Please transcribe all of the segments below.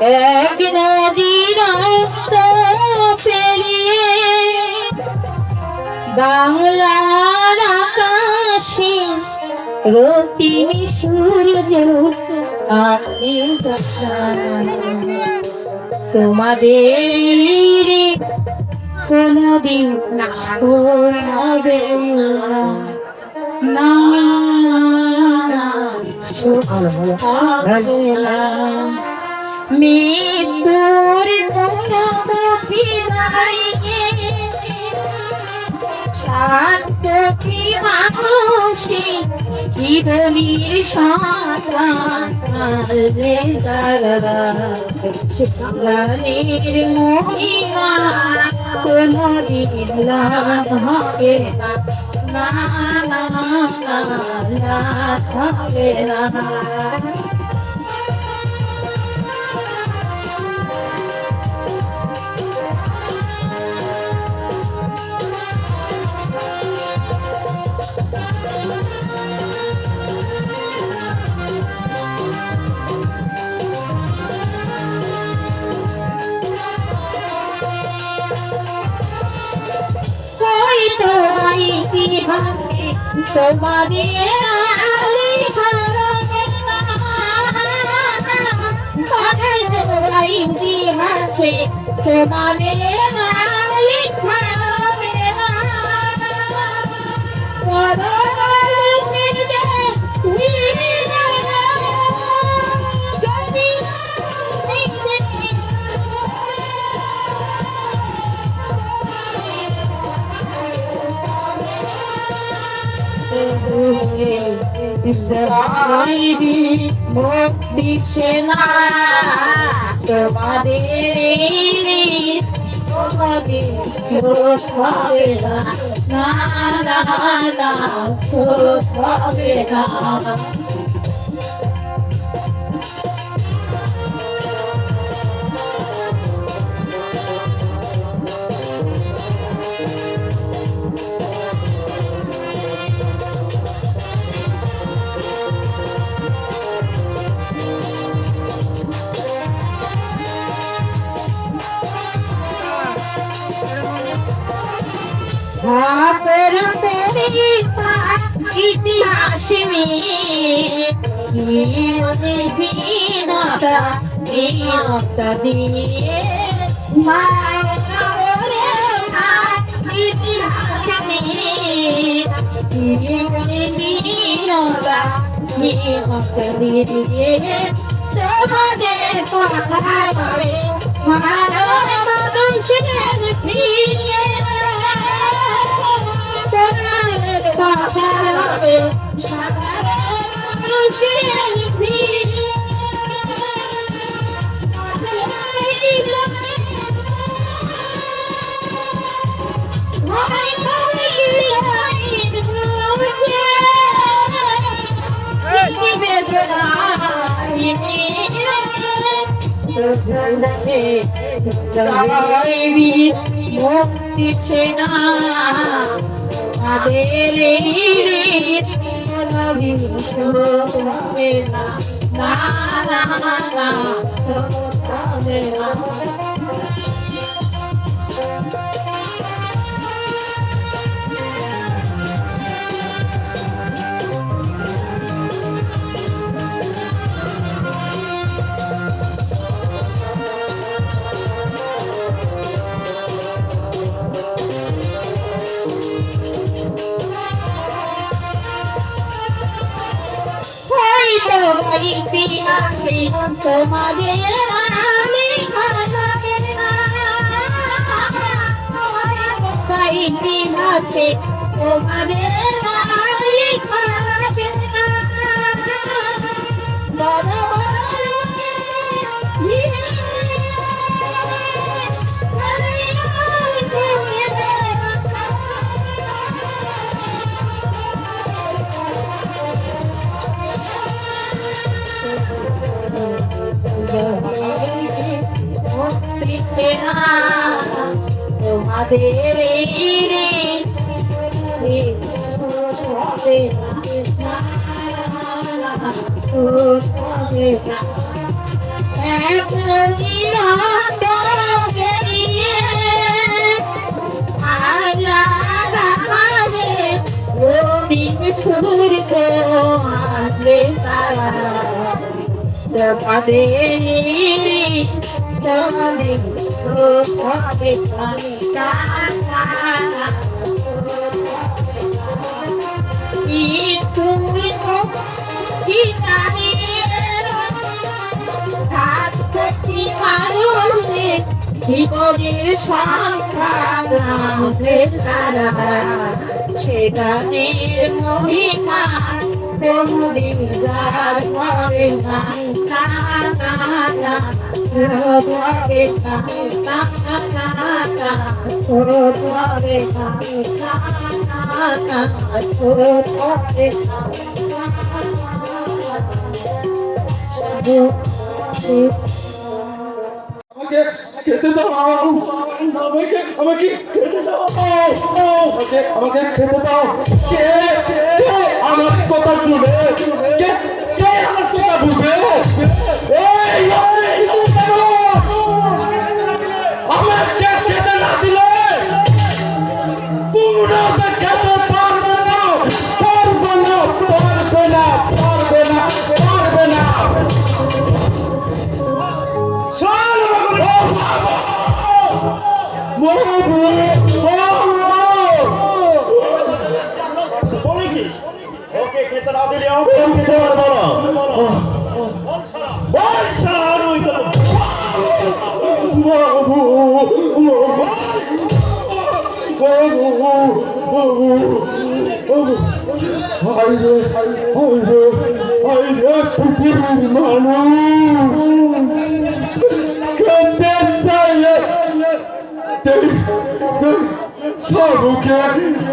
এক নদীর পেরিয়ে বাংলার আকাশে রক্তিম সূর্য তোমাদের কোনদিন হবে না মৃত্যুর সাতটি মানুষে জীবনীর সারানের মহিমা কোনদিন হবে না হবে না। তোমাদের দিচ্ছে না তোমাদের হবে না হবে না। ইতিহাস দিচ্ছে না আমাদের হবে না হবে না। দিচ্ছে না তোমাদের এই ঋণ হবে না, শোধ হবে না। এমনি নাটকে নিয়ে আকাশে রঙিন সূর্য আঁকবে তারা তোমাদের তোমাদের শোধ হবে না। তুমি কি জানি প্রতি মানুষে জীবনের সংখ্যা তারা সেখানের মহিমা কোনদিন যার করে না আমাকে খেতে দাও, আমাকে খেতে দাও, আমাকে খেতে দাও। কে আমার কথা শুনে, কে আমার কথা বুঝে? আমাকে খেতে না দিলে তোমরা খেতে পারবে না, পারবে না, পারবে না, পারবে না, পারবে না। ওকে খেতে না দিলে খেতে পারবো না। সবুকে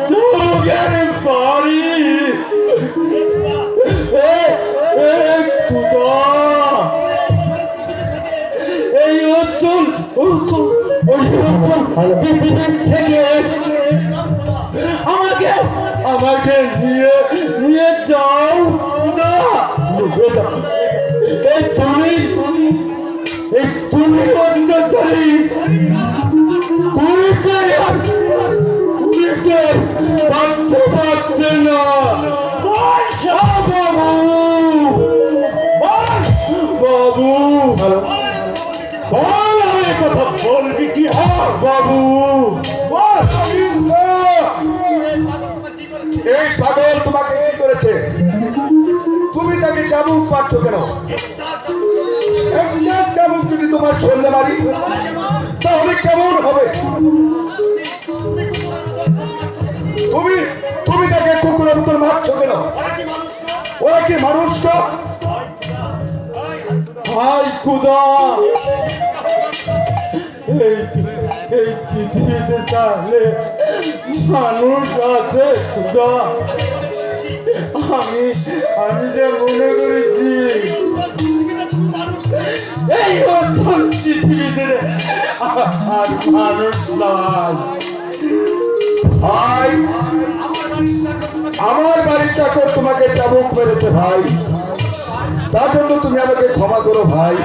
চোখের বাড়ি এই অঞ্চল পৃথিবী থেকে আমাকে নিয়ে যাও না। তুমি অন্য চাই পাচ্ছে না বাবু, কথা বলবি কি? বাবু, এই পাগল তোমাকে কি করেছে? তুমি তাকে চাবুক পাচ্ছ কেন? একটা চাবুক যদি তোমার শরীরে মারি তাহলে কেমন হবে? তুমি তাকে কুকুরের মতো মারছো কেন? ওরা কি মানুষ না? হাই খুদা, এই পৃথিবীতে তাহলে মানুষ আছে খুদা? আমি যে মনে করেছি এই অঞ্চল পৃথিবীতে আর মানুষ নয়। ভাই, আমার বাড়ির চাকর তোমাকে চাবুক মেরেছে ভাই, তার জন্য তুমি আমাকে ক্ষমা করো ভাই।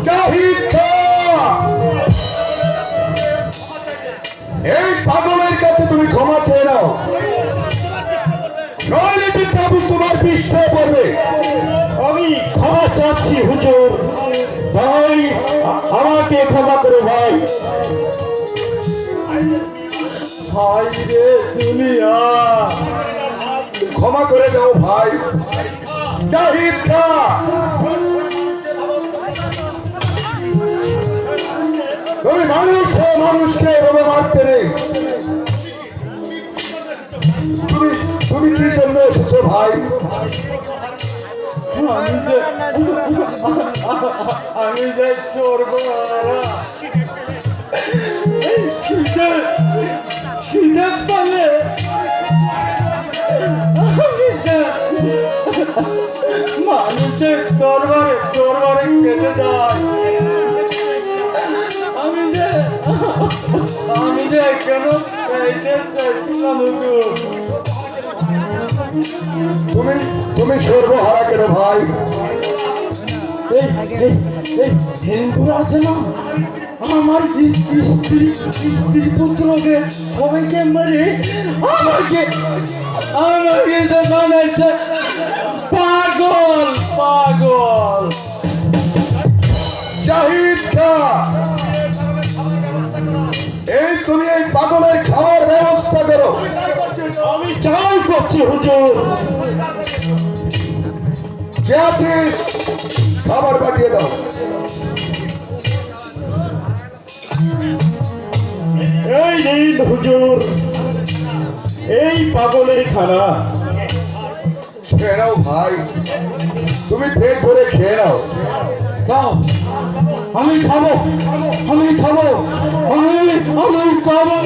জাহিদ খাঁ, এই পাগলের কাছে তুমি ক্ষমা চেয়ে নাও, নইলে যে চাবুক তোমার পৃষ্ঠে পড়বে। আমি ক্ষমা চাচ্ছি হুজুর, ভাই আমাকে ক্ষমা করো ভাই। ভাই রে দুনিয়া, ক্ষমা করে দাও ভাই। জাহিদ খাঁ, তুমি মানুষকে এভাবে মারতে নেই। তুমি কি জন্য এসেছো ভাই? আমি যে চোর পালে মানুষের দরবারে কেটে যায়। আমি যে কেন এইটা চাইছিলাম হুজুর। তুমি তুমি সর্বহারা কেন ভাই? এই এই এই হিন্দুরা আছে না, আমার স্ত্রী পুত্রকে সবাইকে মেরে আমাকে আমাকে তো বানাইছে পাগল পাগল। জাহিদ খা, এই তুমি এই পাগলের খাওয়ার ব্যবস্থা করো। আমি চাই করছি হুজুর। কে আছিস? খাবার পাঠিয়ে দাও। এই নিন হুজুর, এই পাগলের খানা। খেয়ে নাও ভাই, তুমি পেট ভরে খেয়ে নাও। দাও, আমি খাবো, আমি খাবো, আমি খাবো।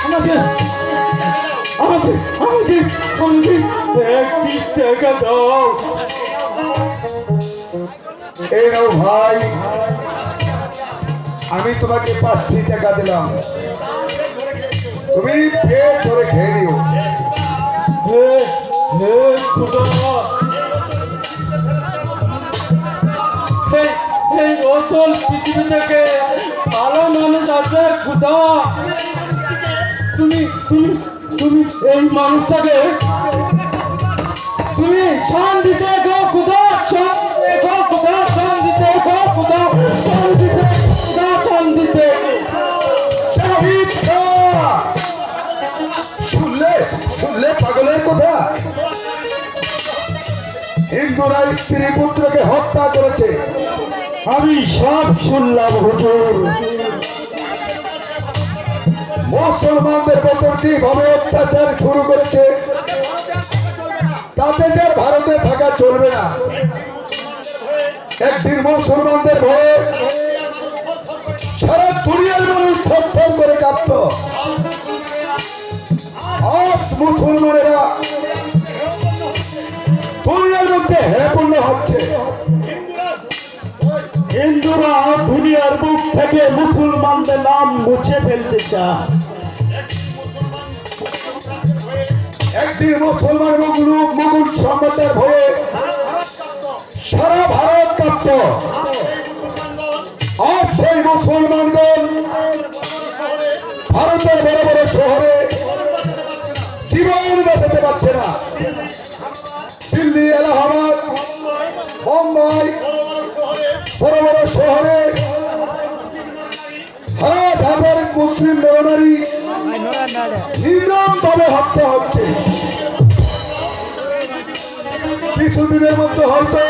আমাকে আমাকে আমাকে আমাকে একটি টাকা দাও। এই নাও ভাই, আমি তোমাকে 5টি টাকা দিলাম, তুমি পেট ভরে খেয়ে নিও। হে হে খুদা, এই অচল পৃথিবী থেকে ভালো মানুষ আছে খুদা। তুমি তুমি তুমি এই মানুষটাকে তুমি শান দিতে গো খুদা, শান দিতে গো খুদা, শান দিতে গো খুদা, শান দিতে খুদা, শান দিতে। জাহিদ খা, শুনলে শুনলে পাগলের কথা? হিন্দুরা স্ত্রী পুত্রকে হত্যা করেছে। আমি সব শুনলাম হুজুর। মুসলমানদের উপর যেভাবে অত্যাচার শুরু করেছে, তাতে যে ভারতে থাকা চলবে না। একদিন মুসলমানদের ভয়ে সারা দুনিয়ার মানুষ থরথর করে কাঁপত। আজ মুসলমানেরা দুনিয়ার মধ্যে হ্যাপূর্ণ হচ্ছে। হিন্দুরা দুনিয়ার বুক থেকে মুসলমানদের নাম মুছে ফেলতে চায়। একদিন মুসলমান মুঘল সম্রাটের ভয়ে সারা ভারত কাঁপত। আজ সেই মুসলমানগণ ভারতের বড় বড় শহরে জীবন বাঁচাতে পারছে না। দিল্লি, এলাহাবাদ, মুম্বাই, বড় বড় শহরে হাজার হাজার মুসলিম নরনারী নির্মম ভাবে হত্যা হচ্ছে। কিছুদিনের মধ্যে হয়তো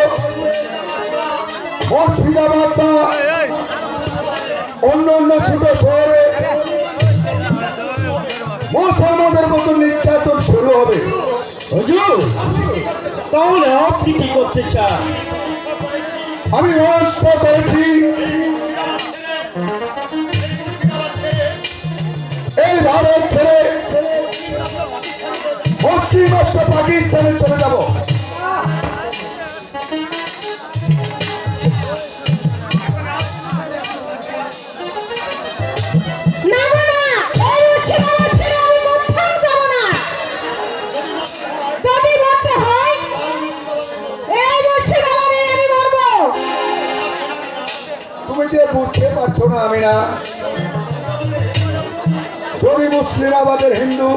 মুর্শিদাবাদ বা অন্য অন্য ছোট শহরে মুসলমানদের মতো নির্যাতন শুরু হবে। হুজুর, তাহলে আপনি কি করতে চান? আমি ব্যবস্থা করেছি, এই ভারত ছেড়ে পশ্চিম রাষ্ট্র পাকিস্তানে চলে যাব। না না না, এই মুর্শিদাবাদ ছেড়ে আমি কোথাও যাব না। যদি মরতে হয় এই মুর্শিদাবাদে আমি মরবো। তুমি যে বুঝতে পারছো না আমি না, যদি মুসলিম আমাদের হিন্দু,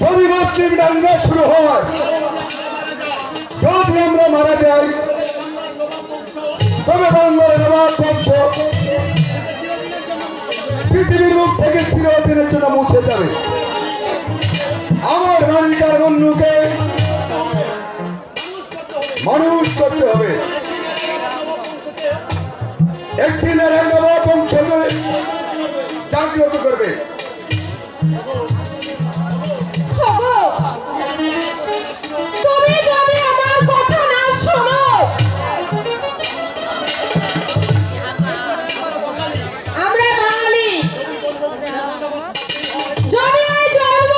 যদি মুসলিম দাঙ্গা শুরু হয়, যদি আমরা মারা যাই, তবে বাংলার নবাব বংশ পৃথিবীর মুখ থেকে চিরদিনের জন্য মুছে যাবে। আমার মালিকার বন্ধুকে মানুষ করতে হবে। একদিন আর নবাব বংশকে জাগ্রত করবে। ওগো, তুমি যদি আমার কথা না শোনো, আমরা বাঙালি, যদি এই জন্ম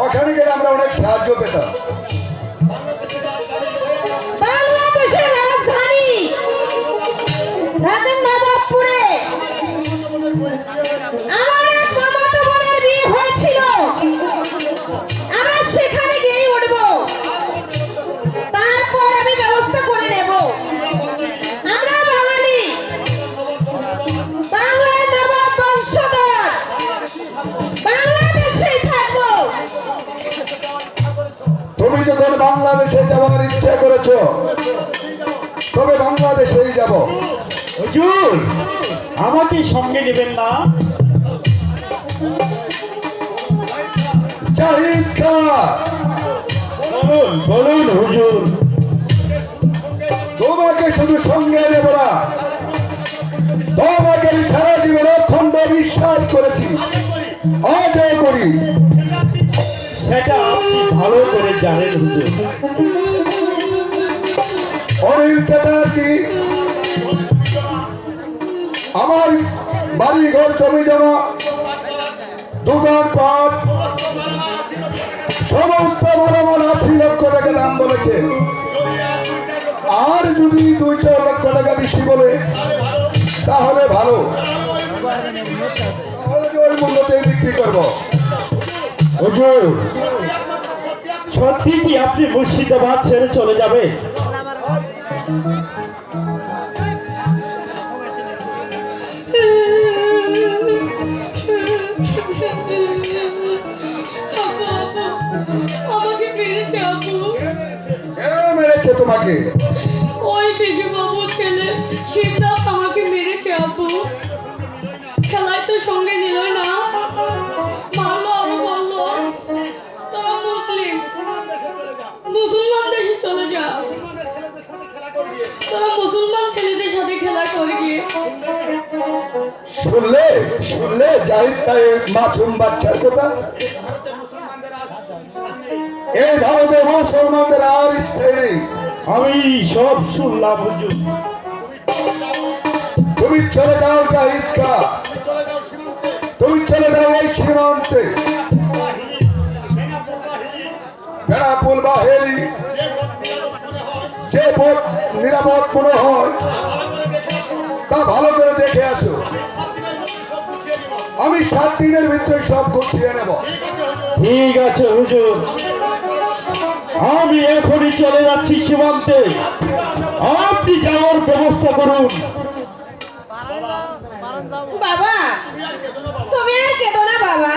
ওখানে গেলে আমরা অনেক সাহায্য পেতাম। বাংলাদেশের রাজধানী রাতের নবাবপুরে আমার এক মামাতো বোনের বিয়ে হয়েছিল। আমরা সেখানে গিয়েই উঠবো, তারপর আমি ব্যবস্থা করে নেব। আমরা বাঙালি, বাংলার নবাব বংশধর, বাংলাদেশেই থাকবো। তুমি যখন বাংলাদেশে যাওয়ার ইচ্ছা করেছো, তবে বাংলাদেশেই যাব। হুজুর আমাকে সঙ্গে নেবেন না? জাহিদ খান, বলুন বলুন হুজুর। তোমাকে শুধু সঙ্গে নেব না, তোমাকে আমি সারা জীবন অখণ্ড বিশ্বাস করেছি, আজও করি। সেটা আপনি ভালো করে জানেন হুজুর। অনিল চ্যাটার্জি আমার বাড়ি ঘর জমি জমা দোকানপাট সমস্ত মালামাল 80 লক্ষ টাকা দাম বলেছে। আর যদি 2-4 লক্ষ টাকা বেশি বলে তাহলে ভালো, তাহলে ওই মূল্যতেই বিক্রি করবো। হুজুর সত্যি কি আপনি মুর্শিদাবাদ ছেড়ে চলে যাবে? আমাকে মেরেছে আপু। কে মেরেছে তোমাকে? ওই বিজু বাবুর ছেলে শিবদাস আমাকে মেরেছে আপু। খেলায় তো সঙ্গে নিল না, মারলো আরো বললো তোরা মুসলমান দেশে চলে যা, তোরা মুসলমান ছেলেদের সাথে খেলা করে গিয়ে। শুনলে শুনলে জাহিদ সাহেব মাসুম বাচ্চার কথা। এই ভারতে মুসলমানদের আর স্থায়ী নেই। আমি সব শুনলাম হুজুর। তুমি চলে যাও জাহিদ খান, তুমি চলে যাও এই সীমান্তে। বেড়াপুল বা হেলি যে বোট নিরাপদ মনে হয় তা ভালো করে দেখে আসো। আমি 7 দিনের ভিতরে সব গুছিয়ে নেব। ঠিক আছে হুজুর, আমি এখনই চলে যাচ্ছি সীমান্তে। আপনি যাওয়ার ব্যবস্থা করুন। বাবা, তুমি আর কেঁদো না বাবা,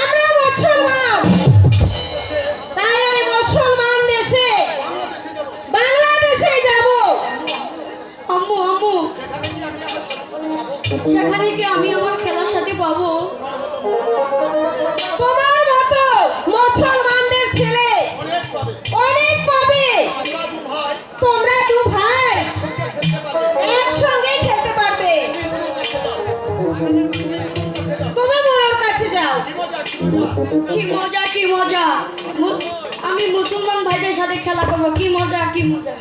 আমরা মুসলমান, তাই আমি মুসলমান দেশে বাংলাদেশে যাব। আম্মু আম্মু, সেখানে কি আমি আমার খেলার সাথে পাবো? তোমার মতো মুসলমানদের ছেলে অনেক পাবে। তোমরা 2 ভাই একসঙ্গে খেলতে পারবে। তুমি মোর কাছে যাও। কি মজা কি মজা, আমি মুসলমান ভাইদের সাথে খেলা করবো। কি মজা কি মজা।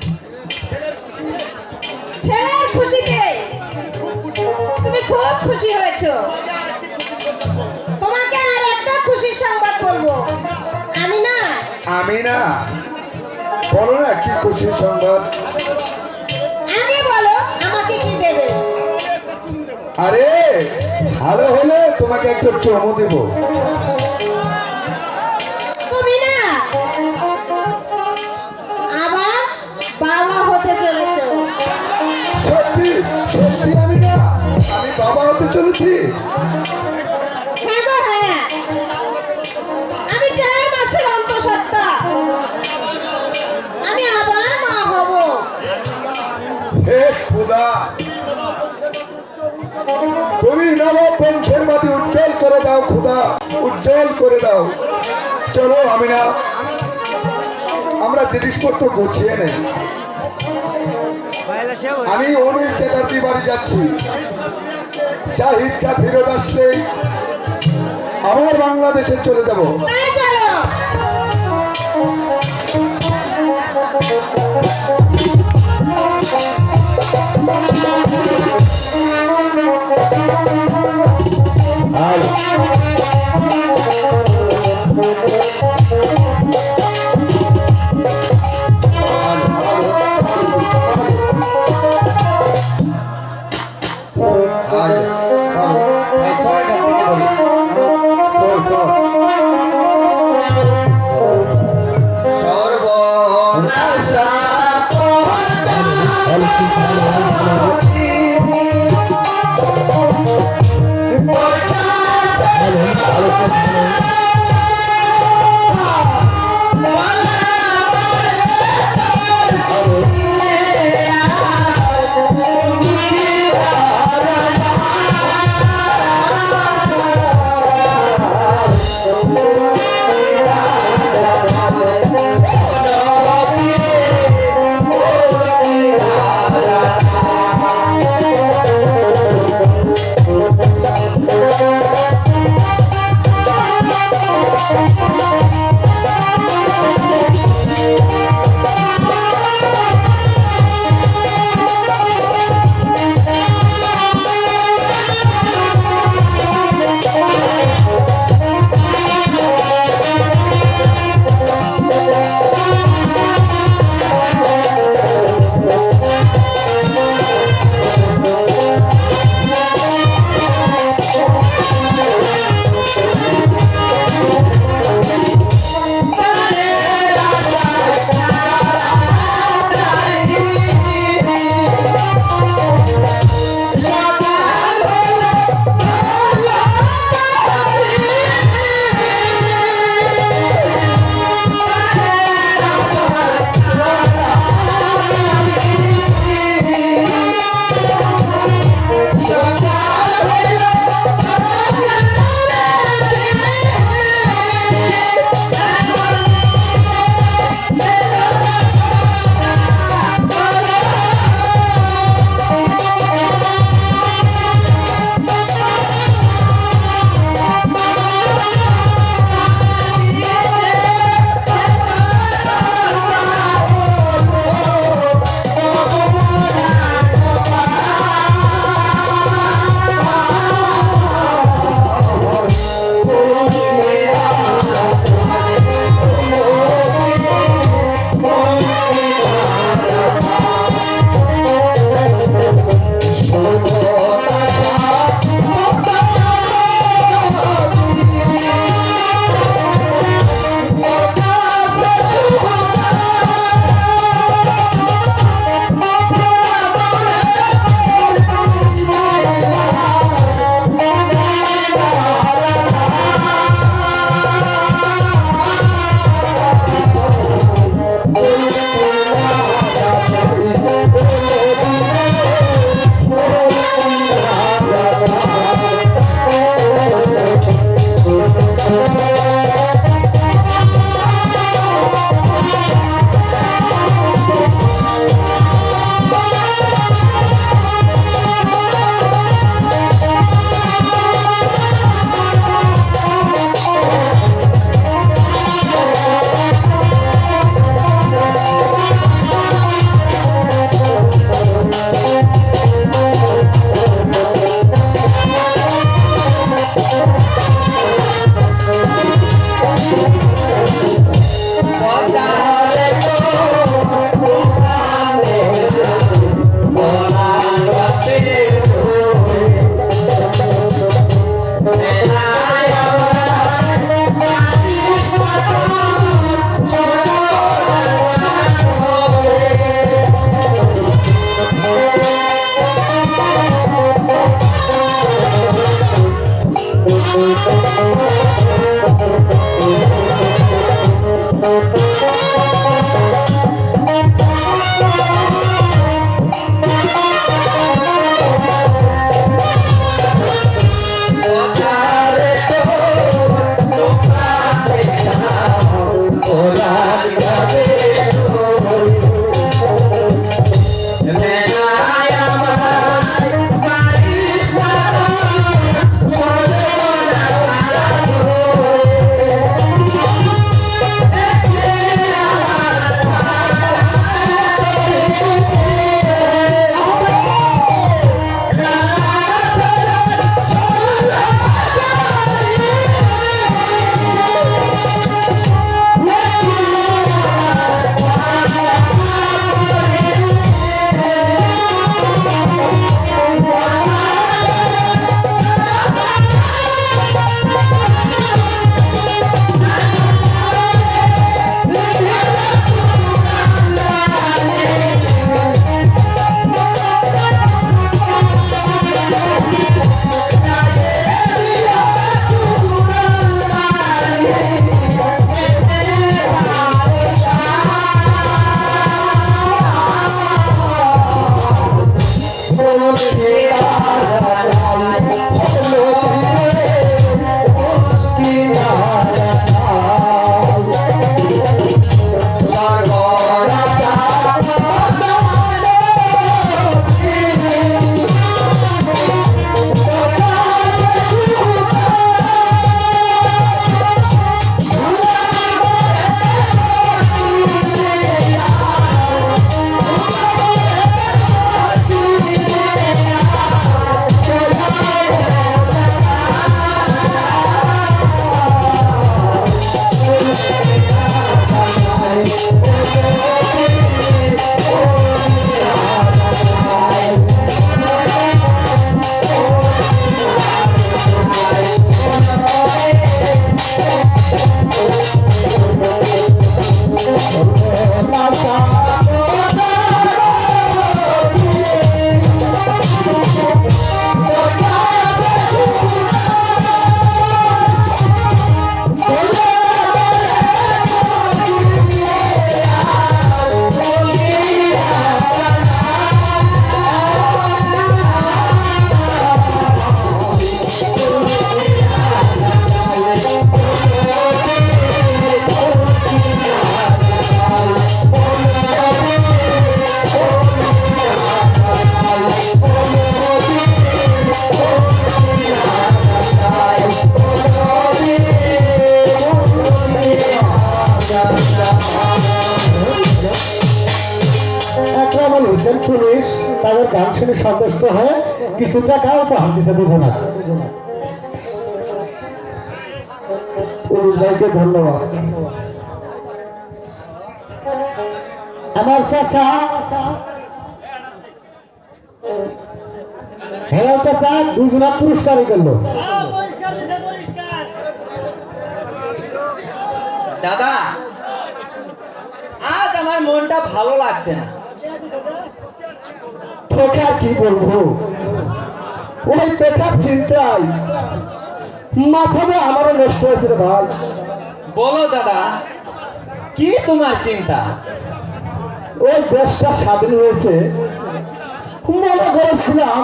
ছেলের খুশিতে তুমি খুব খুশি হয়েছো। তোমাকে আর একটা খুশির সংবাদ বলবো। আমি না বলো না কি খুশির সংবাদ। আগে বলো আমাকে কি দেবে। আরে ভালো হলে তোমাকে একটা চমো দেব। তুমি না আবার বাবা হতে চলেছো। সত্যি সত্যি আমি না, আমি বাবা হতে চলেছি। হ্যাঁ গো হ্যাঁ, আমি 4 মাসের অন্তঃসত্ত্বা। আমি আবার মা হব। হে খোদা, তুমি নবাব বংশের মাটি উজ্জ্বল করে দাও খোদা, উজ্জ্বল করে দাও। চলো আমি না, আমরা জিনিসপত্র গুছিয়ে নেই। আমি অনিল চ্যাটার্জি বাড়ি যাচ্ছি। জাহিদটা ফেরত আসলে আবার বাংলাদেশে চলে যাব। তাই চলো। আর আকরামুল হোসেন পুলিশ তাদের গান শুনে সন্তুষ্ট হয়ে কিছু টাকা উপহার দিতে দেবো না। পুলিশ ভাইকে ধন্যবাদ। আমার চাচা হ্যালো চাচা দুজনা পুরস্কারই করলো। দাদা, আজ আমার মনটা ভালো লাগছে না। তোকে আর কি বলবো, ওই পেটার চিন্তায় মাথাটা আমারও নষ্ট হয়েছে রে ভাই। বলো দাদা, কি তোমার চিন্তা? ওই দেশটা স্বাধীন হয়েছে, মনে করেছিলাম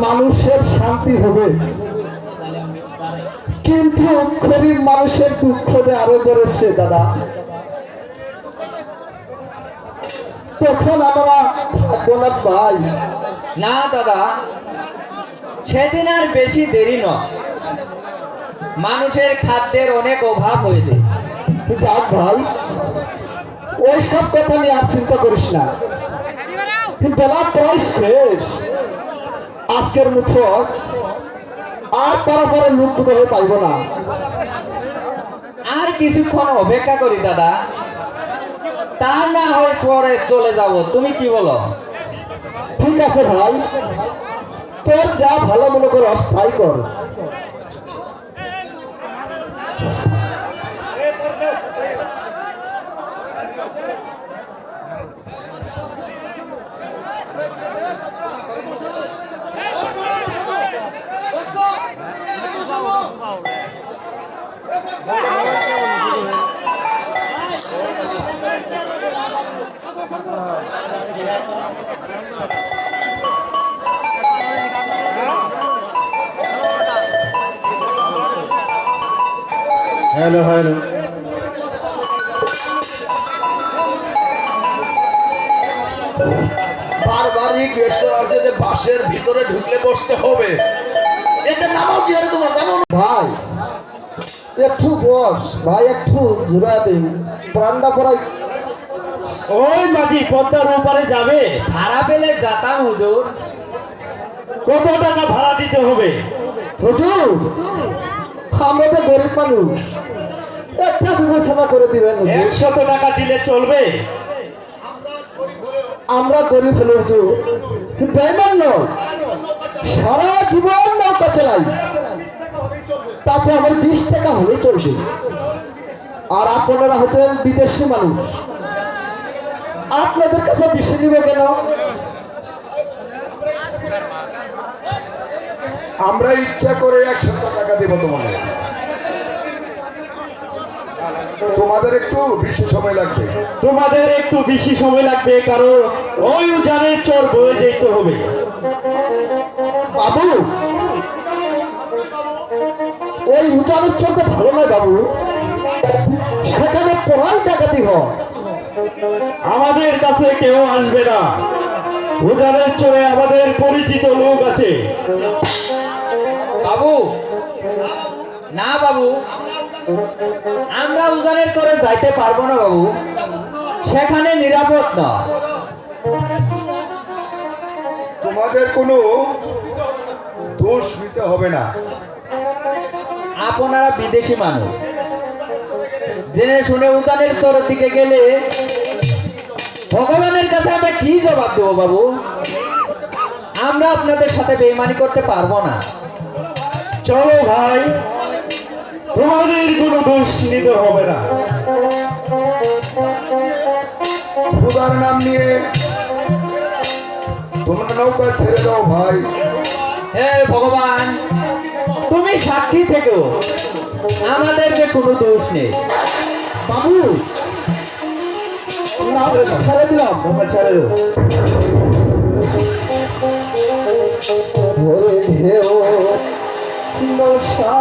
মানুষের শান্তি হবে, কিন্তু গরিব মানুষের দুঃখ আরো বেড়েছে দাদা। তখন আমরা থাকবো না ভাই। না দাদা, সেদিন আর বেশি দেরি নয়। মানুষের খাদ্যের অনেক অভাব হয়েছে। যাক ভাই, ওই সব কথা নিয়ে আর চিন্তা করিস না। বেলা প্রায় শেষ, আজকের মতো আর পরে লুট হয়ে পাইব না। আর কিছুক্ষণ অপেক্ষা করি দাদা, তা না হয় পরে চলে যাব। তুমি কি বলো? ঠিক আছে ভাই, তোর যা ভালো মনে করে অস্থায়ী কর। হ্যালো হ্যালো, বারবারই গেস্ট হাউসে বাসের ভিতরে ঢুকলে বসতে হবে। এটা নামাও কি আর তোমার নামাও। ভাই একটু বস ভাই, একটু ঘুরা দিন প্রাণটা পড়াই। ওই মাঝি পদ্মার উপরে যাবে, ভাড়া পেলে যেতাম হুজুর। কত টাকা ভাড়া দিতে হবে? হুজুর, আমরা তো গরিব মানুষ, একটা বিবেচনা করে দিবেন। 100 টাকা দিলে চলবে? আমরা গরিব হলে হুজুর বেমান নয়, সারা জীবন নৌকা চালাই, তাতে আমার 20 টাকা হলেই চলবে। আর আপনারা হচ্ছেন বিদেশি মানুষ, আপনাদের কাছে বেশি দিবে কেন? আমরা ইচ্ছা করে 100 টাকা দেব তোমাদের। তোমাদের একটু বেশি সময় লাগবে। তোমাদের একটু বেশি সময় লাগবে, কারণ ওই উজানের চর বয়ে যেতে হবে। বাবু, ওই উজানের চলতে ভালো নয় বাবু, সেখানে পড়াই ডাকাতি হয়। আমাদের কাছে কেউ আসবে না, উজানের চরে আমাদের পরিচিত লোক আছে। বাবু, না বাবু, আমরা উজানের চরে যাইতে পারবো না বাবু, সেখানে নিরাপদ না। তোমাদের কোনো দোষ নিতে হবে না। আপনারা বিদেশি মানুষ, জেনে শুনে উদানের চরের দিকে গেলে ভগবানের কাছে আমরা কি জবাব দেবো বাবু? আমরা আপনাদের সাথে বেইমানি করতে পারবো না। চলো ভাই, তোমাদের কোনো দোষ নিতে হবে না। খুদার নাম নিয়ে তোমরা নৌকা ছেড়ে দাও ভাই। হে ভগবান, তুমি সাক্ষী থেকো, আমাদের যে কোনো দোষ নেই। বাবু, না ছেড়ে দিলাম, তোমরা ছেড়ে দাও। ওরে ঢেউ নশা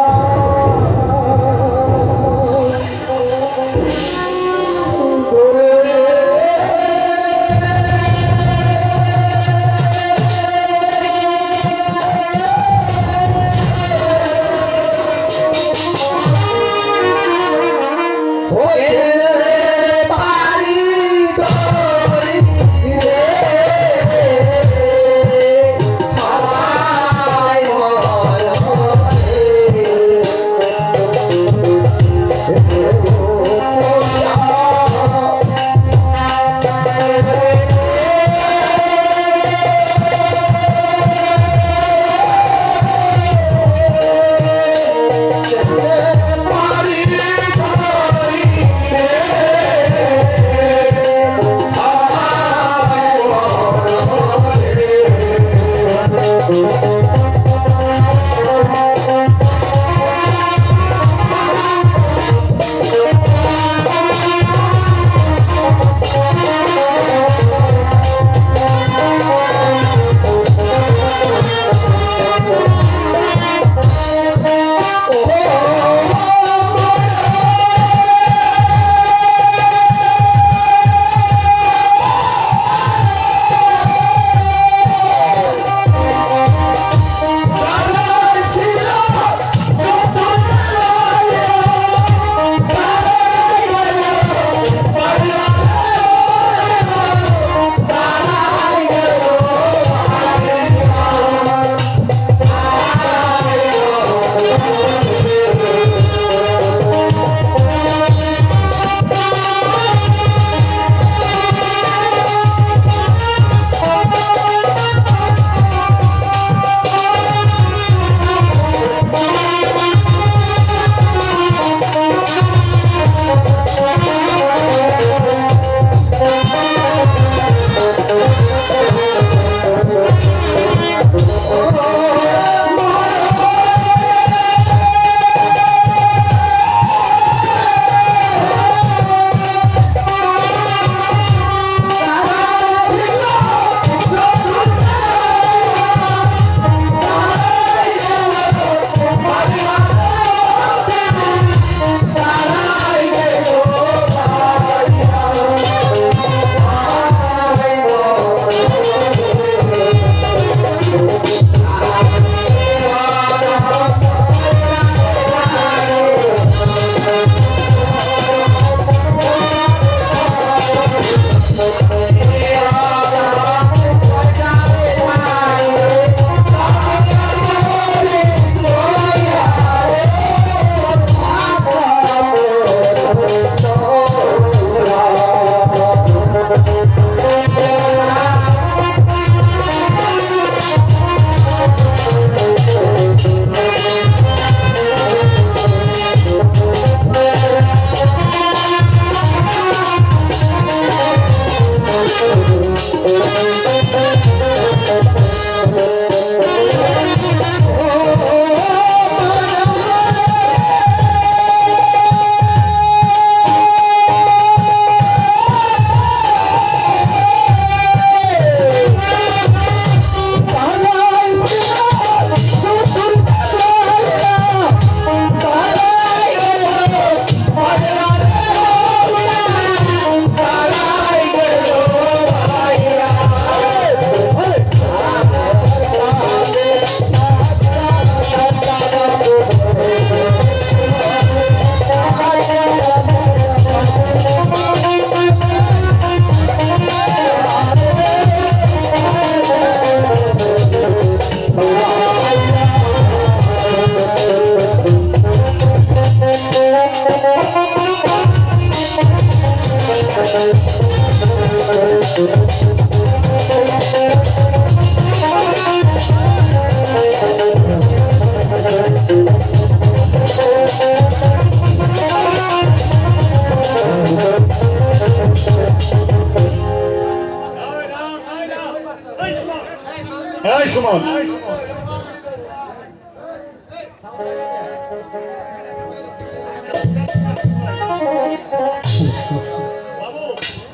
সুমন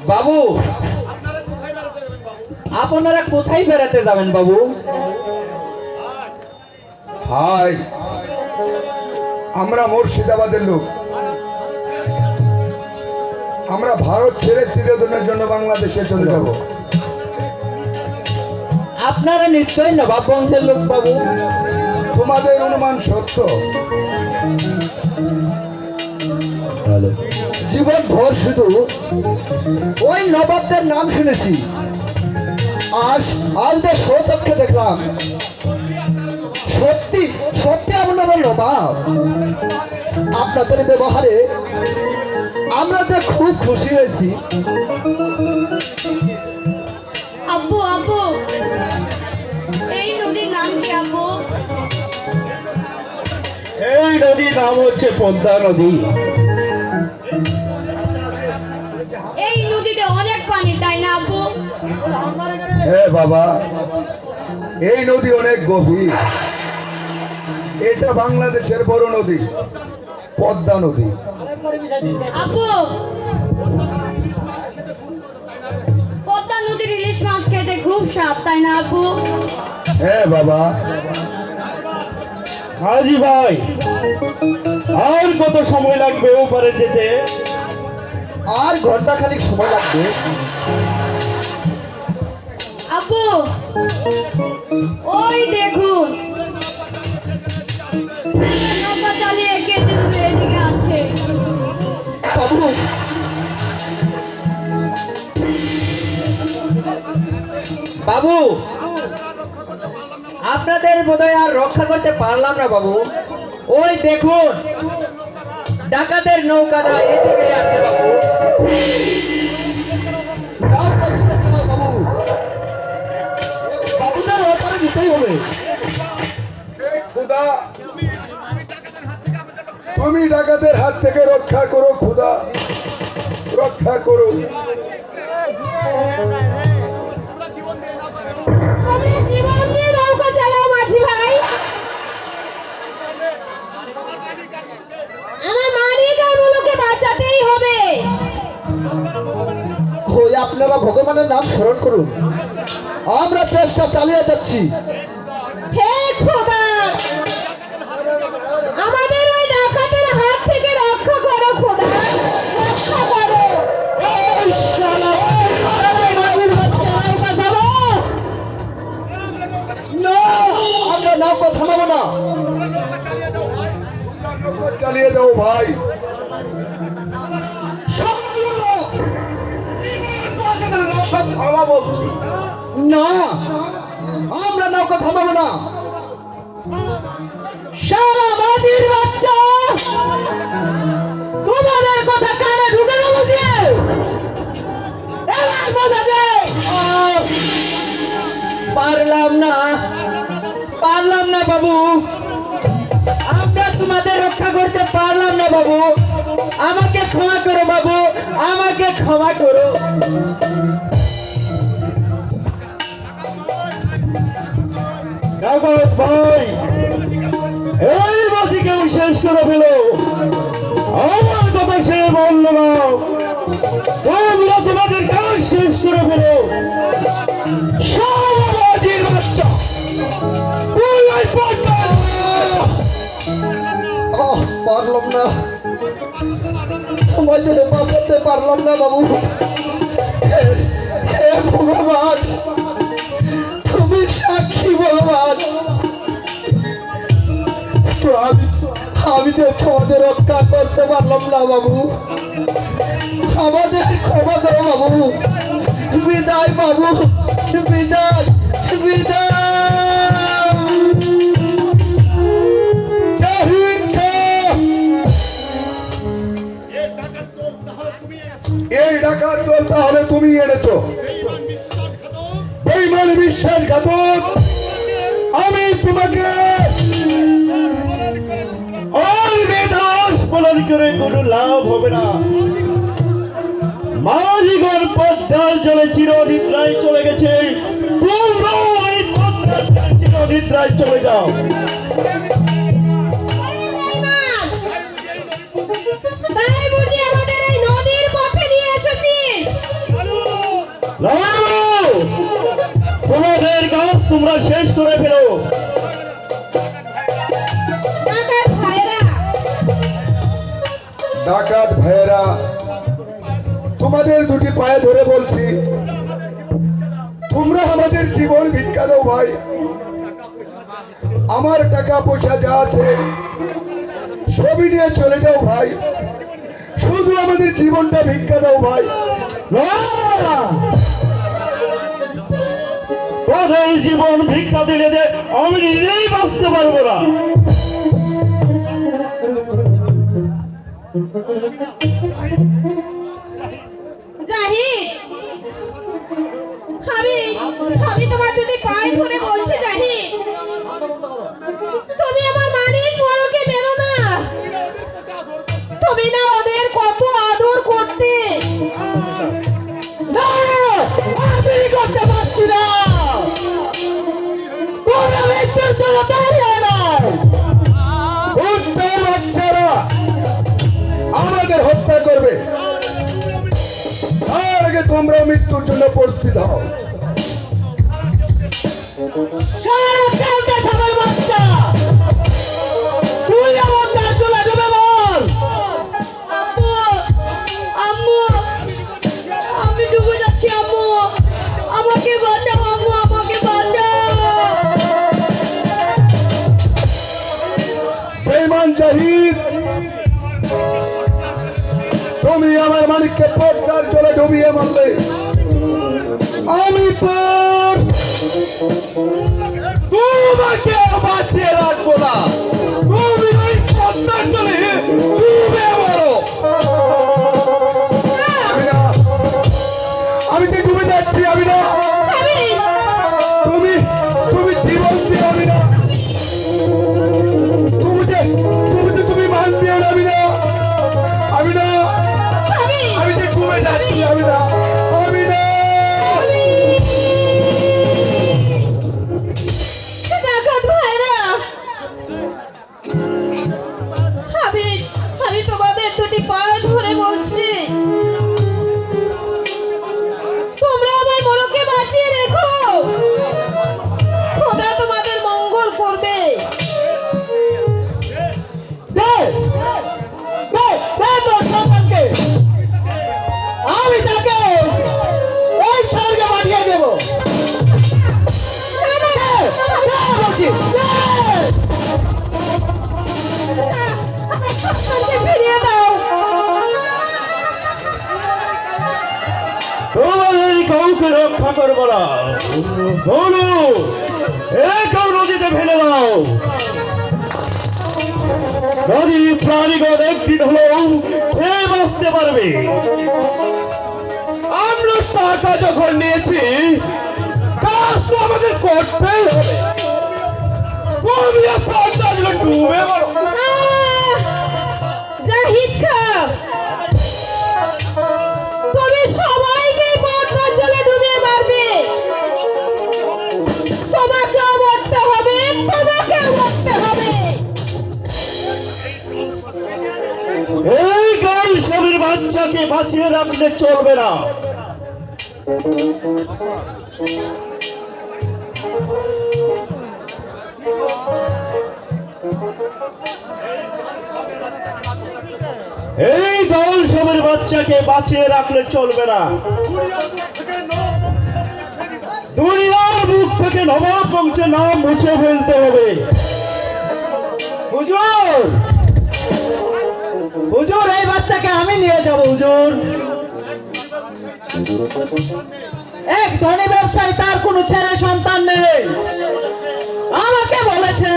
বাবু আপনারা কোথায় বেড়াতে যাবেন বাবু? হাই, আমরা মুর্শিদাবাদের লোক। আমরা ভারত ছেড়ে চিরদিনের জন্য বাংলাদেশে চলে যাব। আপনারা নিশ্চয়ই নবাব বংশের লোক বাবু। তোমাদের অনুমান সত্য। জীবন ভর শুধু ওই নবাবদের নাম শুনেছি, আজ আলদে সচক্ষে দেখলাম সত্যি সত্যি আপনারা নবাব। আপনাদের ব্যবহারে আমরা তো খুব খুশি হয়েছি। আব্বু আব্বু, এই নদীর নাম কি আব্বু? এই নদীর নাম হচ্ছে পদ্মা নদী। এই নদীতে অনেক পানি, তাই না আব্বু? হ্যাঁ বাবা, এই নদী অনেক গভীর। এটা বাংলাদেশের বড় নদী, পদ্মা নদী। আব্বু, পদ্মা নদীর ইলিশ মাছ খেতে খুব স্বাদ, তাই না আব্বু? হ্যাঁ বাবা। হাজি ভাই, আর কত সময় লাগবে ওপারে যেতে? আর ঘন্টা খানিক সময় লাগবে। আব্বু, ওই দেখুন নৌকা চালিয়ে কেটে এদিকে আছে। বাবু, বাবু আপনাদের বোধহয় আর রক্ষা করতে পারলাম না বাবু। ওই দেখুন ডাকাতের নৌকাটা এদিকে আছে বাবু। বাবু, বাবুদের ওপারে নিতেই হবে। খুদা, তুমি ডাকাতের হাত থেকে রক্ষা করো খুদা, রক্ষা করো। তোমরা জীবন দিয়ে নৌকা চালাও মাঝি ভাই। আমার মানিকগুলোকে বাঁচাতেই হবে। ওই আপনারা ভগবানের নাম স্মরণ করুন, আমরা চেষ্টা চালিয়ে যাচ্ছি। হে খোদা, আমাদের ওই ডাকাতের হাত থেকে রক্ষা করো খোদা, রক্ষা করো। এই শালা, এই মাগির বাচ্চা, নৌকা যাবো। না, আমরা নৌকা থামাবো না। চালিয়ে যাও ভাই। না, আমরা নৌকা থামাবো না। শালা মাগির বাচ্চা, তোমাদের কথা কানে ঢুকে গেল যে? এবার বোঝা যায়। পারলাম না বাবু, আমরা তোমাদের রক্ষা করতে পারলাম না বাবু। আমাকে ক্ষমা করো বাবু, আমাকে ক্ষমা করো। ডাকাত ভাই, এই বাজি কেউ শেষ করে ফেল। আমার কথা সে বলল না, তোমরা তোমাদের কাজ শেষ করে ফেল। সমাজের বাচ্চা, পারলাম না, তোমাদের বাঁচাতে পারলাম না বাবু। হে ভগবান, তুমি সাক্ষী ভগবান। তো আমি তো তোমাদের রক্ষা করতে পারলাম না বাবু, আমাদের ক্ষমা করো বাবু। বিদায় বাবু, বিদায় বিদায়। এই ডাকাত দল তাহলে তুমি এনেছো? বেঈমান বিশ্বাসঘাতক, আমি তোমাকে পালন করে কোনো লাভ হবে না। মাঝিগণ পদ্মার জলে চিরনিদ্রায় চলে গেছে, তোমরাও এই পদ্মার নিদ্রায় চলে যাও। তাই বুঝি আমাদের এই নদীর পথে নিয়ে এসেছিস? লাউ! তোমাদের কাজ তোমরা শেষ করে ফেলো। ডাকাত ভাইরা, ডাকাত ভাইয়েরা, তোমাদের দুটি পায়ে ধরে বলছি, তোমরা আমাদের জীবন ভিক্ষা দাও ভাই। আমার টাকা পয়সা যা আছে সবই নিয়ে চলে যাও ভাই, শুধু আমাদের জীবনটা ভিক্ষা দাও ভাই। তোদের জীবন ভিক্ষা দিলে যে আমি নিজেই বাঁচতে পারবো না। জাহিদ, আমি তোমার দুটি পায়ে ধরে বলছি জাহিদ, তুমি আমার মানিক বড়কে মেরো না। তুমি না ওদের কত আদর করতে। না, আমি করতে পারছি না। তোমরা মৃত্যুর জন্য দাঁড়িয়ে নাই। উত্তর বাচ্চারা আমাদের হত্যা করবে, তার আগে তোমরা মৃত্যুর জন্য প্রস্তুত হও। সারা চালটা সবার বাচ্চা, তুই আমার তার চলে যাবে বল। আম্মু, আম্মু, আমি ডুবে যাচ্ছি আম্মু, আমাকে বাঁচাও আম্মু, আমাকে বাঁচাও। বেঈমান জাহিদ, তুমি আমার মানিককে পদ্মার জলে ডুবিয়ে মারলে, আমি তোর তোমাকে বাঁচিয়ে রাখবো না। তুমি ওই পদ্মার জলে ডুবে মরো। আমি না, আমি যে ডুবে যাচ্ছি, আমি না, স্বামী, তুমি তুমি জীবন দিও, আমি না, তুমি মান দিও না, আমি না, আমি না, স্বামী, আমি যে ডুবে যাচ্ছি, আমি না, আমি না। ডাকাত ভাইরা, আমি তোমাদের দুটি পায়ে ধরে বলছি, তোমরা আমার বড়কে বাঁচিয়ে রেখো, খোদা তোমাদের মঙ্গল করবে। দে, দে, দে তোর সন্তানকে। আমি তাকে ওই স্বর্গে পাঠিয়ে দেবো। দে, দে বলছি, দে। সন্তানকে ফিরিয়ে দাও। তোমাদের কাউকে রক্ষা করবো না। বলো, একেও নদীতে ফেলে দাও। নদী প্রাণীগণ একদিন হলেও খেয়ে বাঁচতে পারবে। আমরা টাকা যখন নিয়েছি, কাজ তো আমাদের করতেই হবে। তুমি পদ্মাগুলো ডুবে মারো। জাহিদ খান, তুমি সবাইকে পদ্মার জলে ডুবিয়ে মারবে, তোমাকেও মরতে হবে, তোমাকেও মরতে হবে। এই গাই সবের বাচ্চাকে বাঁচিয়ে রাখলে চলবে না। এই দল সবের বাচ্চাকে বাঁচিয়ে রাখলে চলবে না। দুনিয়ার মুখ থেকে নবাব বংশের নাম মুছে ফেলতে হবে। হুজুর, হুজুর, এই বাচ্চাকে আমি নিয়ে যাব হুজুর। এক ধনী ব্যবসায়ী, তার কোনো ছেলে সন্তান নেই। আমাকে বলেছে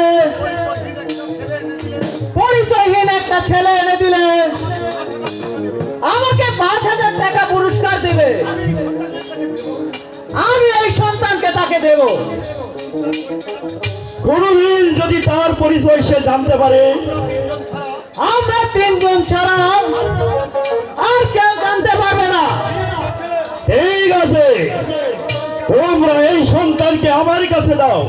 পরিচয়হীন একটা ছেলে এনে দিলে আমাকে 5,000 টাকা পুরস্কার দেবে। আমি এই সন্তানকে তাকে দেব। কোনদিন যদি তার পরিচয় সে জানতে পারে, আমরা 3 জন ছাড়া আর কেউ জানতে পারবে না। ঠিক আছে, তোমরা এই সন্তানকে আমার কাছে দাও।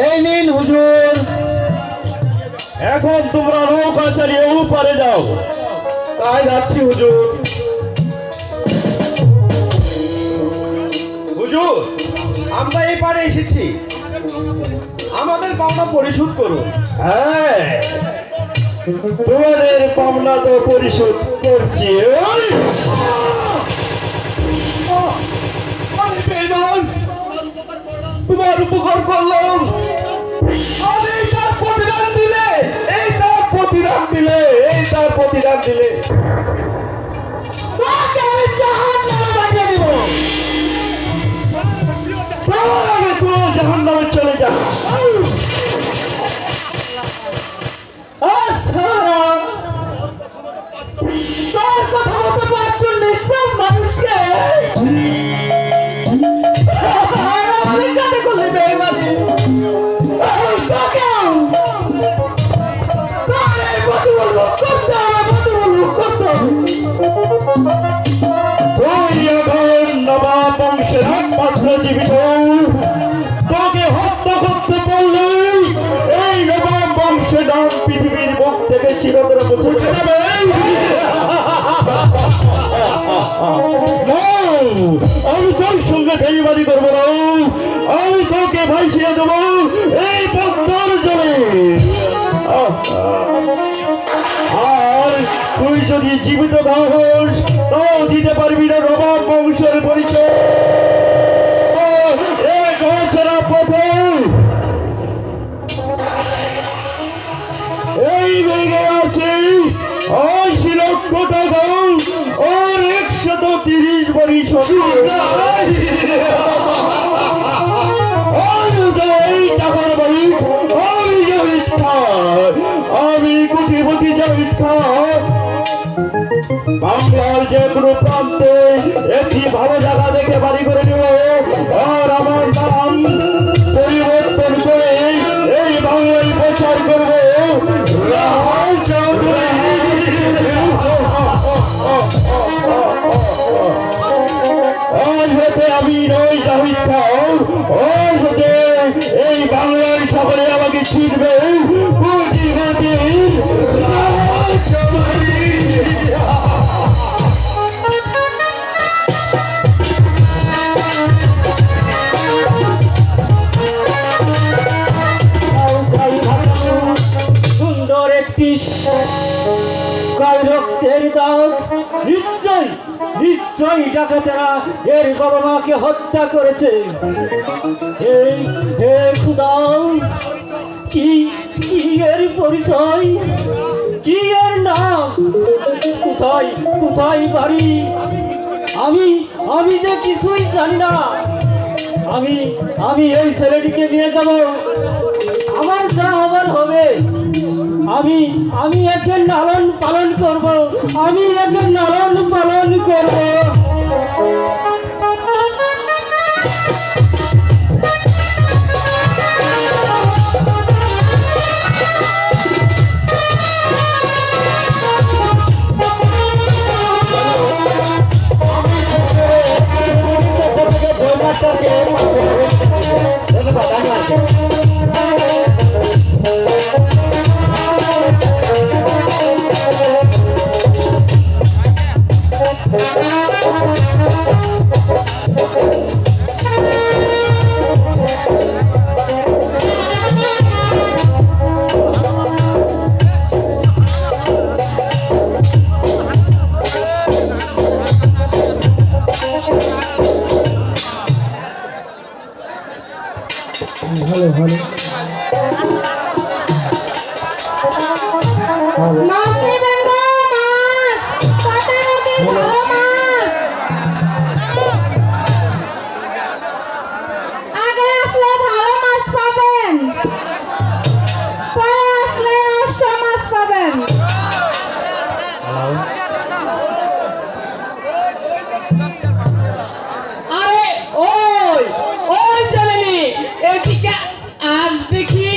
এই নিন হুজুর, এখন তোমরা নৌকা চালিয়ে ওপারে যাও। তাই যাচ্ছি হুজুর। হুজুর, আমরা এই পারে এসেছি, আমাদের পাওনা পরিশোধ করুন। হ্যাঁ, তোমাদের পাওনা তো পরিশোধ করছি। ওই! আমি বেঈমান, তোমার উপকার করলাম, আর এই তার প্রতিদান দিলে, এই তার প্রতিদান দিলে, এই তার প্রতিদান দিলে তাকে আমি জাহান্নামে পাঠিয়ে দিব। তার আগে তুই জাহান্নামে চলে যা। আচ্ছা, তোর কথা মতো পাঁচজন নিষ্পাপ মানুষকে আমি কানে করলে বেঈমানি। নবাব বংশের একমাত্র জীবিত, তোকে হত্যা করতে পারলে এই নবাব বংশের নাম পৃথিবীর মুখ থেকে চিরতরে মুছে যাবে। আমি তোর সঙ্গে বেঈমানি করবো না, আমি তোকে ভাসিয়ে দেবো এই পদ্মার জলে। আর তুই যদি জীবিত না হোস তাও দিতে পারবি না নবাব বংশের পরিচয়। এক অচেনা পথে এই বেগে আছে ৮০ লক্ষ টাকা আর ১৩০ বাড়ি ছবি। এই টাকার বাড়ি আমি জাহিদ খান, আমি কোটিপতি জাহিদ খান। বাংলার যে কোনো প্রান্তে একটি ভালো জায়গা দেখে বাড়ি করে নেব, আর আমার নাম পরিবর্তন করে এই বাংলায় প্রচার করব রাহুল চৌধুরী। আজ হতে আমি নই জাহিদ খান, আজ হতে এই বাংলার সকলে আমাকে চিনবে কোটিপতি রাহুল চৌধুরী। সুন্দর একটি গায়ে রক্তের দাগ, নিশ্চয় নিশ্চয় ডাকাতেরা এর বাবা মাকে হত্যা করেছে। এই হে খুদা, কি কি এর পরিচয়, কি এর নাম, কোথায় কোথায় বাড়ি? আমি আমি যে কিছুই জানি না। আমি আমি এই ছেলেটিকে নিয়ে যাব, আমার যা হবার হবে। আমি আমি একে লালন পালন করব, আমি একে লালন পালন করব। ভালো ভালো মাছ নেবেন গো, মাছ কাটা নদীর ভালো মাছ। আগে আসলে ভালো মাছ পাবেন, পরে আসলে নষ্ট মাছ পাবেন। আরে ওই ওই জানেনি এদিকে আজ দেখি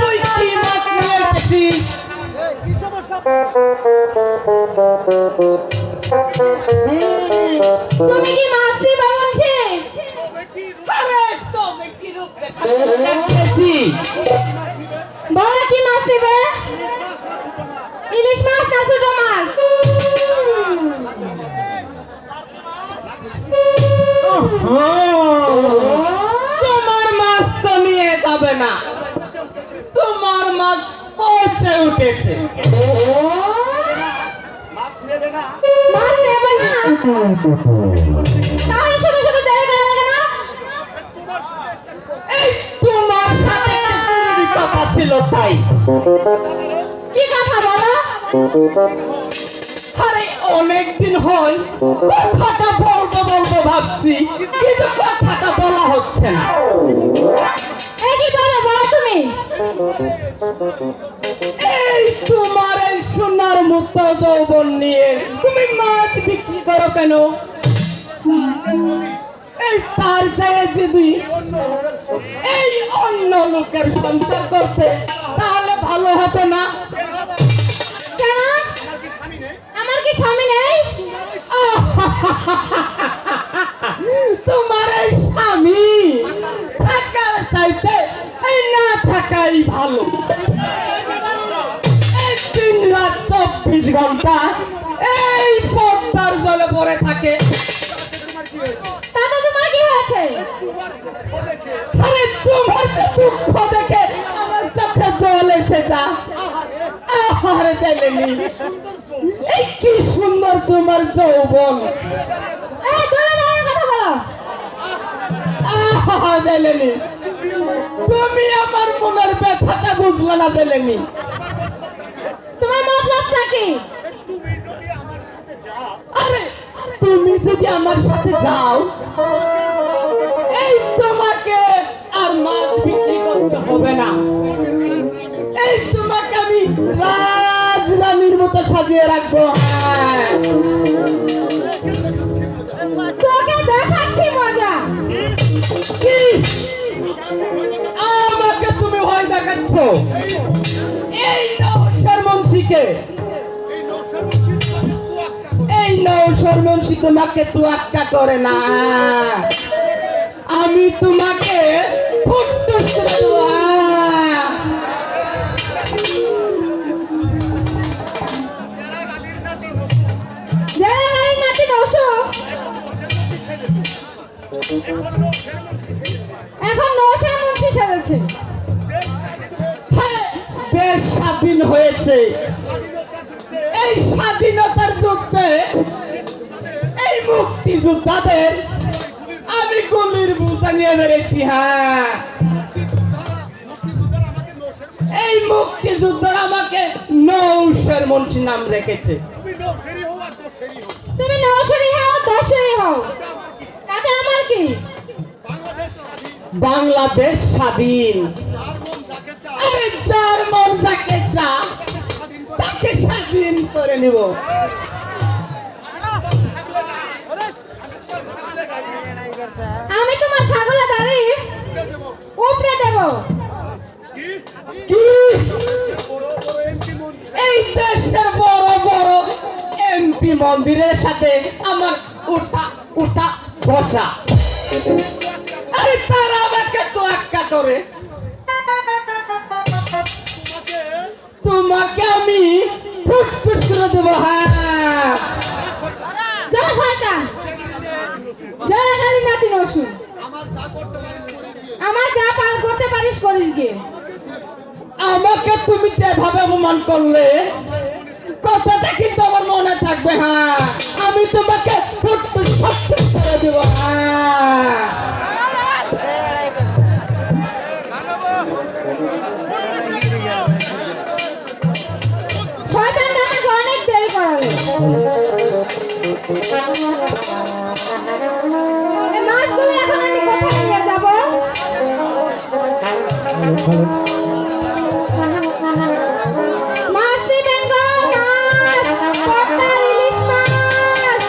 তুই কি মাছ নিয়ে এসেছিস। তুমি কি মাছ নিবা বলছি? আরে একদম একটি রূপ দেখা দেখেছি। বলো কি মাছ নেবে? ইলিশ মাছ না ছোট মাছ? তোমার মাছ তো নিয়ে যাবে না, তোমার মাছ পৌঁছে উঠেছে। মাছ নেবে না? তাহলে শুধু শুধু দেরি করে লাগে না? এই তোমার সাথে একটা জরুরি কথা ছিল তাই। কি কথা বলো? আরে অনেকদিন হয় কথাটা বলবো বলবো ভাবছি, কিন্তু কথাটা বলা হচ্ছে না। এই কি বলো বলো তুমি? এই তোমার এই সোনার মুক্তা যৌবন নিয়ে তুমি মাছ বিক্রি করো কেন? এই তার চেয়ে যদি এই অন্য লোকের সংসার করতে তাহলে ভালো হতো না? কেন? আমার কি স্বামী নেই? তোমার এই স্বামী থাকার চাইতে এই না থাকাই ভালো। এই দিন রাত 24 ঘন্টা এই পদ্মার জলে পড়ে থাকে। তাতে তোমার কি হয়েছে? আরে তোমার যে দুঃখ দেখে আমার চোখে জল এসে যা। আহারে জানেনি এই কি সুন্দর তোমার যৌবন। এই দূরে দাঁড়িয়ে কথা বলো। আহা জানেনি তুমি আমার মনের ব্যথাটা বুঝলে না জানেনি। তোমার মতলবটা কি? আরে তুমি যদি আমার সাথে যাও এই তোমাকে আর মাছ বিক্রি করতে হবে না। এই তোমাকে আমি রাজরানীর মতো সাজিয়ে রাখবো। হ্যাঁ। তোকে দেখাচ্ছি মজা। কি আমাকে তুমি ভয় দেখাচ্ছ? এই নৌসার মুন্সিকে, এই নৌসার মুন্সি তোমাকে তোয়াক্কা করে না। আমি তোমাকে ফুটুস করে দেবো। জেলে গাড়ির নাতি নৌশো এখন নৌশোর মুন্সি সেজেছে। হ্যাঁ, দেশ স্বাধীন হয়েছে। এই স্বাধীনতার যুদ্ধে এই মুক্তিযোদ্ধাদের আমি গুলির বোঝা নিয়ে বেড়েছি। হ্যাঁ, এই মুক্তিযোদ্ধারা আমাকে নৌশের মুন্সি নাম রেখেছে। তুমি নৌশরি হও দশরি হও, তাতে আমার কি? বাংলাদেশ স্বাধীন। আরে যার মন যাকে চা তাকে স্বাধীন করে নিব। আমি তোমার ছাগলের দাড়ি উপরে দেব। কি এই দেশের বড় বড় এমপি মন্দিরের সাথে আমার উঠা উঠা বসা? আরে তারা আমাকে তোয়াক্কা করে। তোমাকে আমি ফুটফুট করে দেবো। হ্যাঁ, যা শয়তান, জেলে গাড়ির নাতি নৌশো, আমার যা পাল করতে পারিস করিস গিয়ে। আমাকে তুমি যেভাবে অপমান করলে কথাটা কিন্তু আমার মনে থাকবে। হ্যাঁ, আমি তোমাকে ফুটফুট ফুটফুট করে দেবো। হ্যাঁ, শয়তান আমাকে অনেক দেরি করাবে। এই মাছগুলো এখন আমি কোথায় নিয়ে যাব? মাছ দিবেন গো, মাছ, পদ্মার ইলিশ মাছ।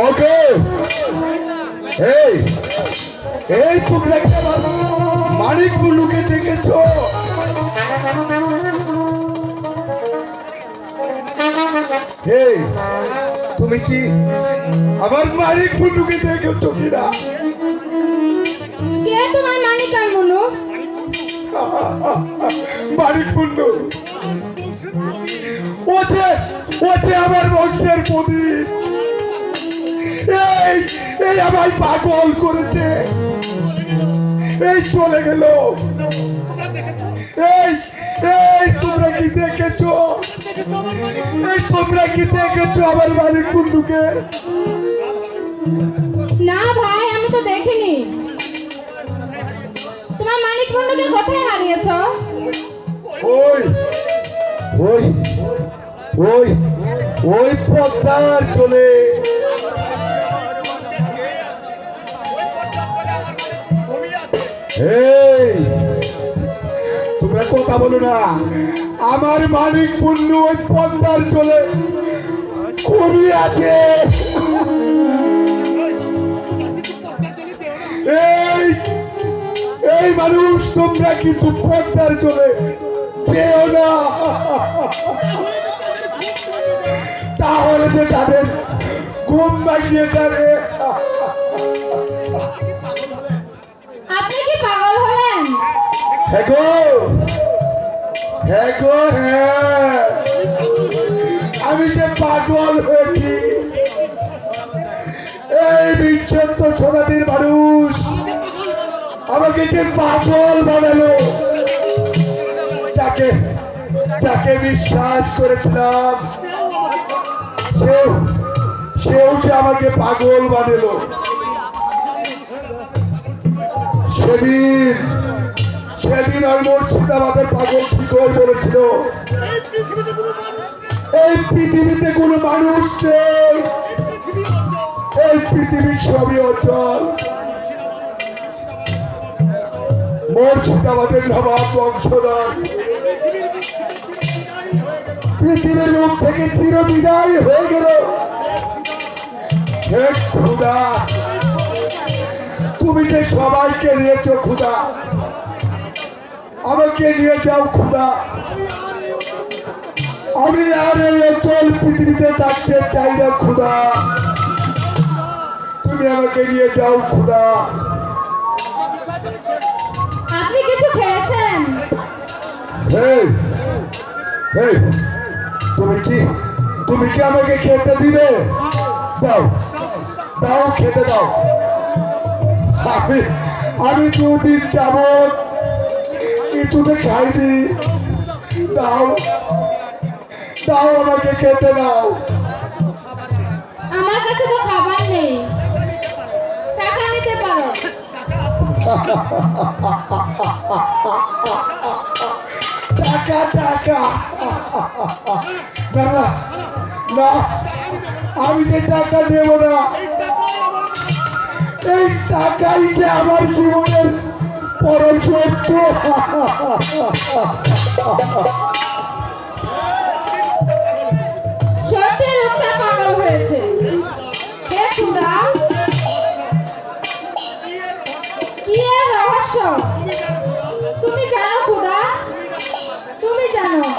ওকে এই এই তোমরা কি আমার মানিক মুলুকে দেখেছ? এই তুমি কি আমার মালিক বন্ধুকে দেখেছো কিনা? কে তোমার মানিক আর মনু? মালিক বন্ধু, ওতে আমার বংশের প্রদীপ। এই এই আমায় পাগল করেছে, এই চলে গেল। এই এই তোমরা কি দেখেছো? এই তোমরা কি দেখেছো আমার মালিক বন্ধুকে? না ভাই, আমি তো দেখিনি। তোমার মানিক বন্ধুকে কোথায় হারিয়েছ? ওই ওই ওই ওই পদ্মার চলে। এই তোমরা কথা বলো না, আমার মালিক বন্ধু ওই পদ্মার চলে খুবই আছে। এই এই মানুষ, তোমরা কিন্তু পদ্মার চলে যেও না, তাহলে যে তাদের ঘুম ভাঙিয়ে যাবে। আপনি কি পাগল হলেন? হ্যাঁ গো, হ্যাঁ গো, হ্যাঁ, আমি যে পাগল হয়েছি। এই বিচ্ছেদ সমাধির মানুষ আমাকে যে পাগল বানালো, যাকে যাকে বিশ্বাস করেছিলাম সেও যে আমাকে পাগল বানালো। সেদিন ওই মুর্শিদাবাদের পাগল ঠিক হয়ে বলেছিল, এই পৃথিবীতে কোনো মানুষ নেই, এই পৃথিবীর সবই অচল। মুর্শিদাবাদের নবাব বংশধর পৃথিবীর মুখ থেকে চিরবিদায় হয়ে গেল। হে খোদা, তুমি যে সবাইকে নিয়েছো খোদা, আমাকে নিয়ে যাও খোদা। আমি আর এই অচল পৃথিবীতে থাকতে চাই না খোদা, তুমি আমাকে নিয়ে যাও খোদা। আপনি কিছু খেয়েছেন? এই এই তুমি কি আমাকে খেতে দিবে? দাও দাও, খেতে দাও। আমি 2 দিন যাবত কিছুতে খাইনি। দাও দাও, আমাকে খেতে দাও। আমার কাছে তো খাবার নেই, টাকা নিতে পারো। টাকা টাকা, না না না, আমি যে টাকা নেব না। এই টাকাই যে আমার জীবনের পরম সত্য। সত্যি লোকটা পাগল হয়েছে। হে খোদা, কি এর রহস্য? তুমি জানো খোদা, তুমি জানো।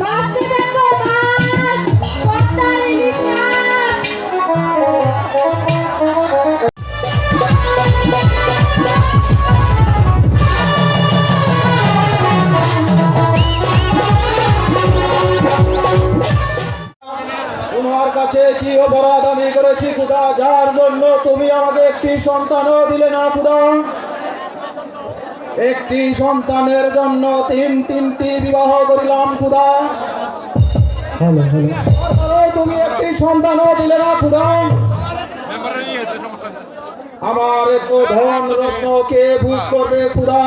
মাছ দেবেন গো, মাছ, পদ্মার ইলিশ মাছ। তোমার কাছে কি অপরাধ আমি করেছি খোদা, যার জন্য তুমি আমাকে একটি সন্তানও দিলে না খোদা? একটি সন্তানের জন্য তিনটি বিবাহ করিলাম খোদা, তুমি একটি সন্তানও দিলে না খোদা। আমার এত ধন রত্ন কে ভোগ করবে খোদা?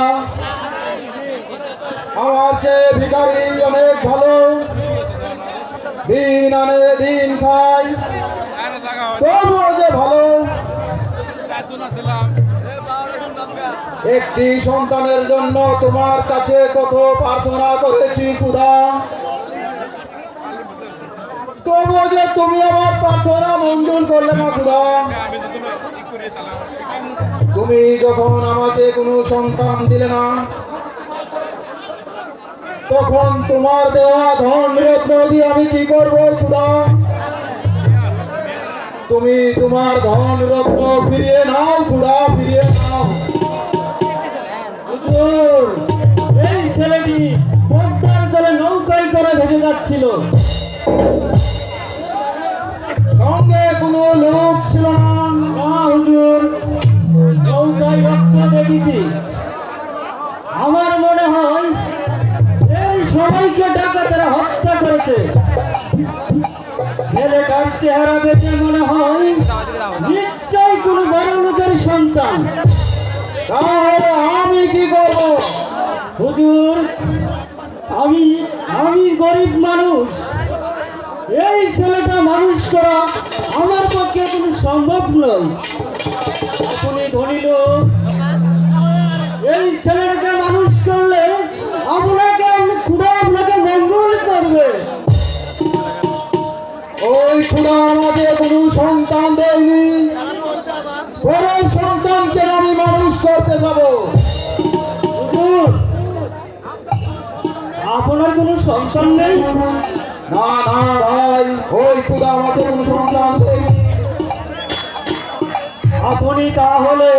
আমার চেয়ে ভিখারি অনেক ভালো, দিন আনে দিন খাই, তবুও যে ভালো। একটি সন্তানের জন্য তোমার কাছে কত প্রার্থনা করেছি খোদা, তবুও যে তুমি আমার প্রার্থনা মঞ্জুর করলে না খোদা। তুমি যখন আমাকে কোনো সন্তান দিলে না, তখন তোমার দেওয়া ধন রত্ন দিয়ে আমি কি করবো খোদা? তুমি তোমার ধন রত্ন ফিরিয়ে নাও খুদা, ফিরিয়ে নাও। হুজুর, এই ছেলেটি পদ্মার জলে নৌকায় করে ভেসে যাচ্ছিল। সঙ্গে কোনো লোক ছিল না? না হুজুর, নৌকায় রক্ত দেখেছি। আমার মনে হয় এই সবাইকে ডাকাতেরা হত্যা করেছে। ছেলেটার চেহারা দেখে মনে হয় নিশ্চয় কোনো বড় লোকের সন্তান। তাহলে আমি কি করব? হুজুর, আমি গরিব মানুষ। এই ছেলেটা মানুষ করা আমার পক্ষে কোনো সম্ভব নয়। আপনি ধনী লোক, এই ছেলেটাকে মানুষ করলে খুদা আপনাকে মঙ্গল করবে। ওই খুদা আমাকে কোনো সন্তান দেয়নি, বড় সন্তানকে আমি মানুষ করতে যাব। হুজুর, আপনার কোনো সন্তান নেই? না না ভাই, ওই খুদা আমাকে কোনো সন্তান দেয়নি। আপনি তাহলে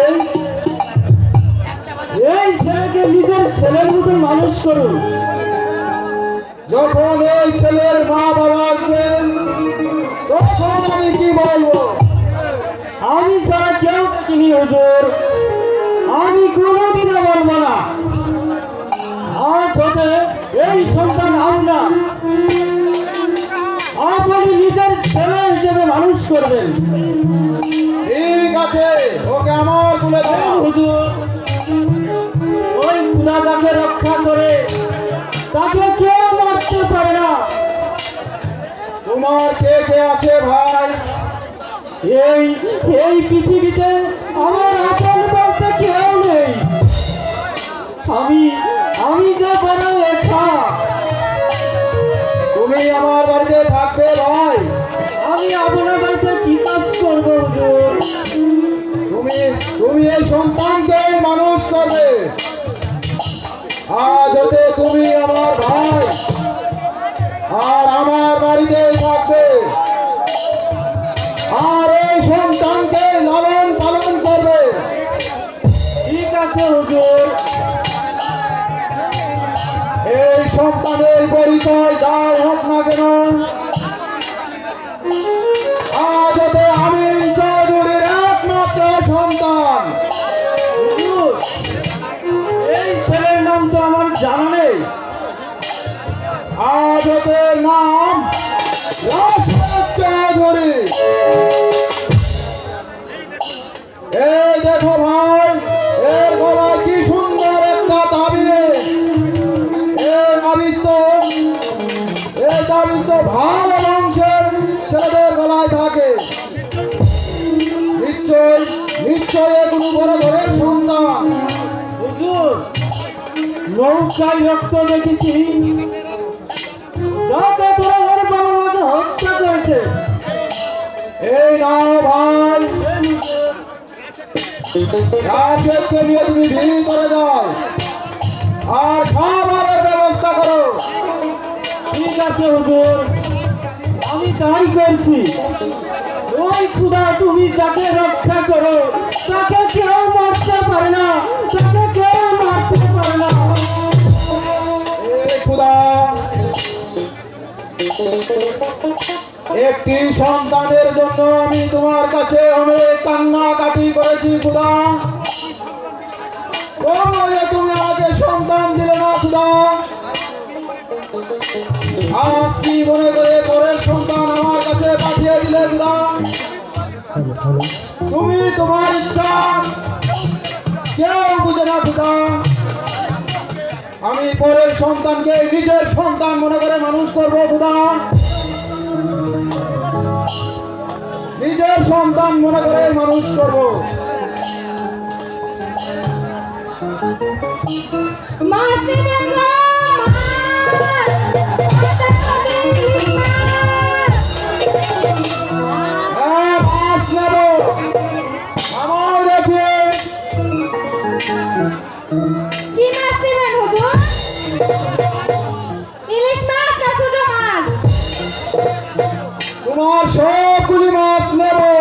এই ছেলেকে নিজের ছেলের মতো মানুষ করুন। যখন এই ছেলের মা বাবাকে, তখন আমি কি বলবো? আমি ছাড়া কেউ কিনি হুজুর, আমি কোনোদিনও বলবো না। আজ হতে এই সন্তান আপনার, আপনি নিজের ছেলে হিসেবে মানুষ করবেন। ঠিক আছে, ওকে আমার বলে দাও। হুজুর, ওই খুদা তাকে রক্ষা করে, তাকে কেউ মারতে পারে না। তোমার কে কে আছে ভাই? এই এই পৃথিবীতে আমার আপন বলতে কেউ নেই। আমি যে বড় একা। তুমি আমার বাড়িতে থাকবে ভাই। আমি আপনার বাড়িতে কি কাজ করবো হুজুর? তুমি এই সন্তানকে মানুষ করবে। আজ হতে তুমি আমার ভাই, আর আমার বাড়িতে থাকবে, আর এই সন্তানকে লালন পালন করবে। ঠিক আছে হুজুর। এই সন্তানের পরিচয় যাই হোক না কেন, আজ হতে আমি চৌধুরীর একমাত্র সন্তান। হুজুর, এই ছেলের নাম তো আমার জানা নেই। আজ হতে নাম রাজপথ চৌধুরী। এই দেখো ভাই, এর গলায় কি সুন্দর একটা তাবিজ। এই তাবিজ তো ভালো বংশের ছেলেদের গলায় থাকে। নিশ্চয় এ কোনো বড় ঘরের সন্তান। হুজুর, নৌকায় রক্ত দেখেছি, ডাকাতেরা ওর বাবা মাকে হত্যা করেছে। এই নাও ভাই, রাজকে নিয়ে তুমি ভিড় করে দাও, আর খাবারের ব্যবস্থা করো। ঠিক আছে হুজুর, আমি তাই করছি। ওই খুদা তুমি যাকে রক্ষা করো, তাকে কেউ মারতে পারে না, তাকে কেউ মারতে পারে না। এই খুদা, একটি সন্তানের জন্য আমি তোমার কাছে অনেক কান্নাকাটি করেছি খুদা। তুমি আমাকে সন্তান দিলে না খুদা। আজ কি মনে করে পরের সন্তান আমার কাছে পাঠিয়ে দিলে খুদা? তুমি তোমার ইচ্ছা কেউ বুঝে না খুদা। আমি পরের সন্তানকে নিজের সন্তান মনে করে মানুষ করবো খুদা। নিজের সন্তান মনে করে মানুষ করবো। মাছ নেবেন না, হ্যাঁ, মাছ নেবো। আমার দেখে কি মাছ নেবেন হুজুর? ইলিশ মাছ না ছোট মাছ? তোমার সবগুলি মাছ নেবো।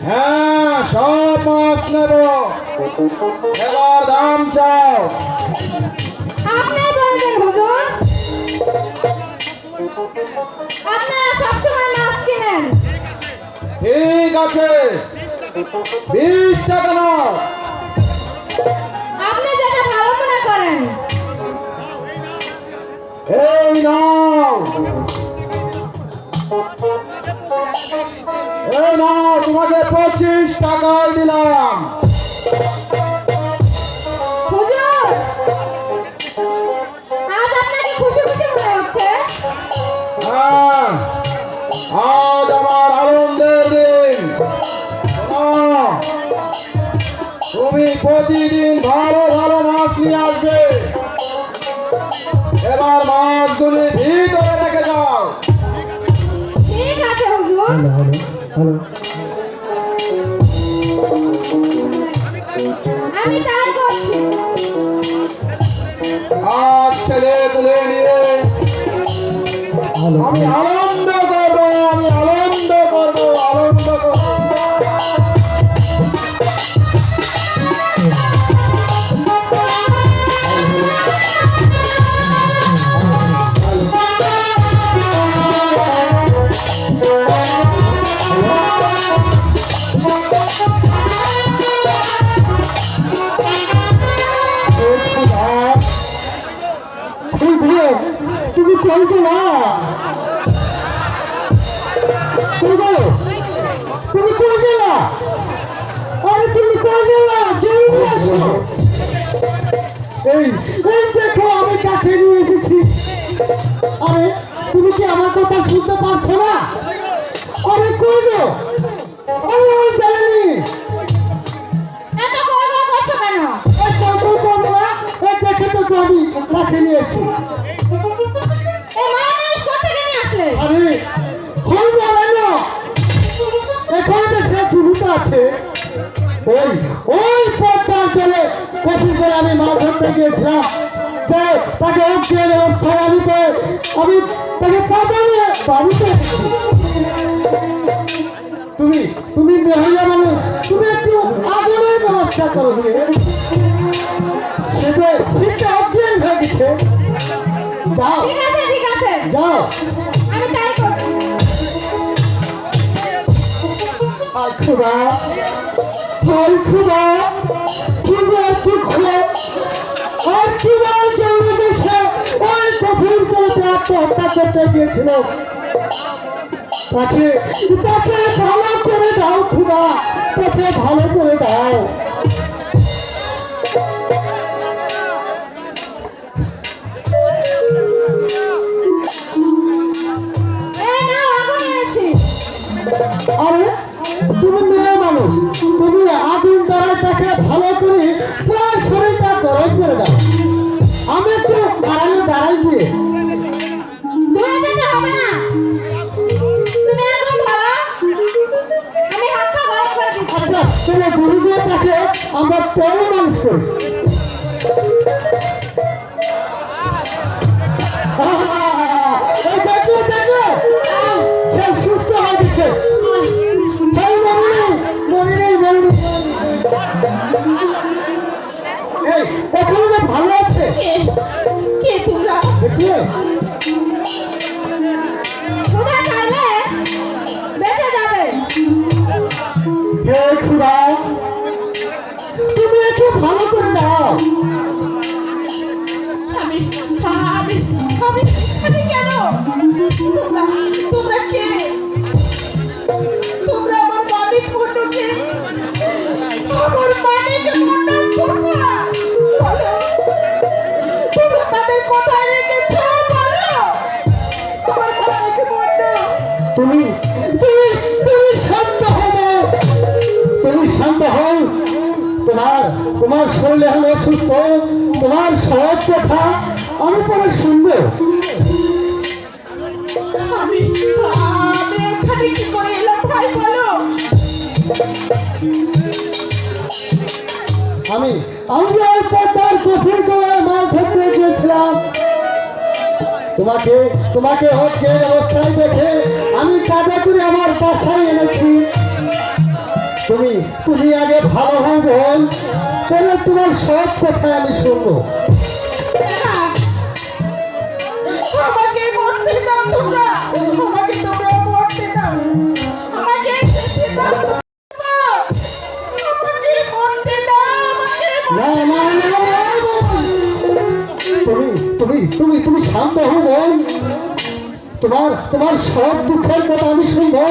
হ্যাঁ সব মাছ নেব, এবার দাম চাও। আপনি বলবেন হুজুর, আপনারা সবসময় মাছ কিনেন। ঠিক আছে, 20 টাকা নাও। আপনি যেটা ভালো মনে করেন। এই নাও, এই নাও, তোমাকে 25 টাকায় দিলাম। হুজুর, আজ আপনাকে খুশি খুশি মনে হচ্ছে। হ্যাঁ, আজ আমার আনন্দের দিন। শোনো, তুমি প্রতিদিন ভালো ভালো মাছ নিয়ে আসবে। এবার মাছগুলি ভিতরে রেখে যাও। ঠিক আছে হুজুর। আমি তাই করছি। আজ ছেলে তুলে নিয়ে আমি আনন্দ করবো, আমি আনন্দ করবো, আনন্দ করবো। তুমি কই গেলা? তুমি কই গেলা? আরে তুমি কই গেলা? জলদি আসো। এই এই দেখো আমি কাকে নিয়ে এসেছি। আরে তুমি কি আমার কথা শুনতে পারছো না? আরে কই গো? আরে ওই জানি এত কই কই করছো কেন? এই কত তোমরা এই দেখে তো আমি কাকে নিয়েছি। এই মাছ কোথা থেকে নিয়ে আসলে? আরে হল বলে না, এখানে তো সে জীবিত আছে। ওই ওই পথটার চলে কফি করে আমি মাছ ধরতে গিয়েছিলাম, যে তাকে অজ্ঞান অবস্থায় আমি তাকে কাঁদালে বাড়িতে এসেছি। তুমি তুমি মহিলা মানুষ, তুমি একটু আদরের ব্যবস্থা করো। সেটা অজ্ঞান হয়ে গেছে। যাও ঠিক আছে ঠিক আছে, যাও। আমি তাই করছি। আর খুদা, আর খুদা, খুদা দুঃখ, আর খুদা জন্য সে ওই কঠিন চলতে আত্মহত্যা করতে গিয়েছিল। তাকে তাকে ভালো করে দাও খুদা, তাকে ভালো করে দাও। এই নাও আগুন এনেছি। আরে তুমি মেয়ে মানুষ, তুমি আগুন দ্বারা তাকে ভালো করে প্রায় শরীরটা গরম করে দাও। আমি একটু আড়ালে দাঁড়াই গিয়ে দূরে যেতে হবে না, তুমি আগুন ধরো, আমি হাত পা গরম করে দিচ্ছি। আচ্ছা চলো গুরু দিয়ে তাকে আমরা তেল মালিশ করি। এই দেখলে দেখলে সে সুস্থ হয়ে গেছে। এই মরিনি। এই এখনো যে ভালো আছে কে তোমরা? দেখলে? খুদা খাইলে বেঁচে যাবে। হে খুদা, তুমি একটু ভালো করে দাও। আমি আমি আমি আমি কেন? তোমরা কে? তোমরা আমার মালিক মন্ডলকে, আমার মালিক মন্ডল তোমরা বলো, তোমরা তাদের কোথায় রেখেছ বলো? আমার মালিক মন্ডল। তুমি তুমি তুমি শান্ত হও, তুমি শান্ত হও। তোমার শরীরে হলো অসুস্থ, তোমার সহজ কথা আমি পরে শুনবো। আমি এখানে কি করে এলাম ভাই বলো? আমি ওই পদ্মার কঠিন জলায় মাছ ধরতে গিয়েছিলাম। তোমাকে অজ্ঞান অবস্থায় দেখে আমি কাঁধে করে আমার বাসায় এনেছি। তুমি তুমি আগে ভালো হও বোন, তাহলে তোমার সব কথা আমি শুনবো। আমাকে মরতে দাও তোমরা, আমাকে তোমরা মরতে দাও, আমাকে যেতে দাও তোমরা, আমাকে মরতে দাও, আমাকে না না না না, তুমি তুমি তুমি তুমি শান্ত হও বোন, তোমার তোমার সব দুঃখের কথা আমি শুনবো।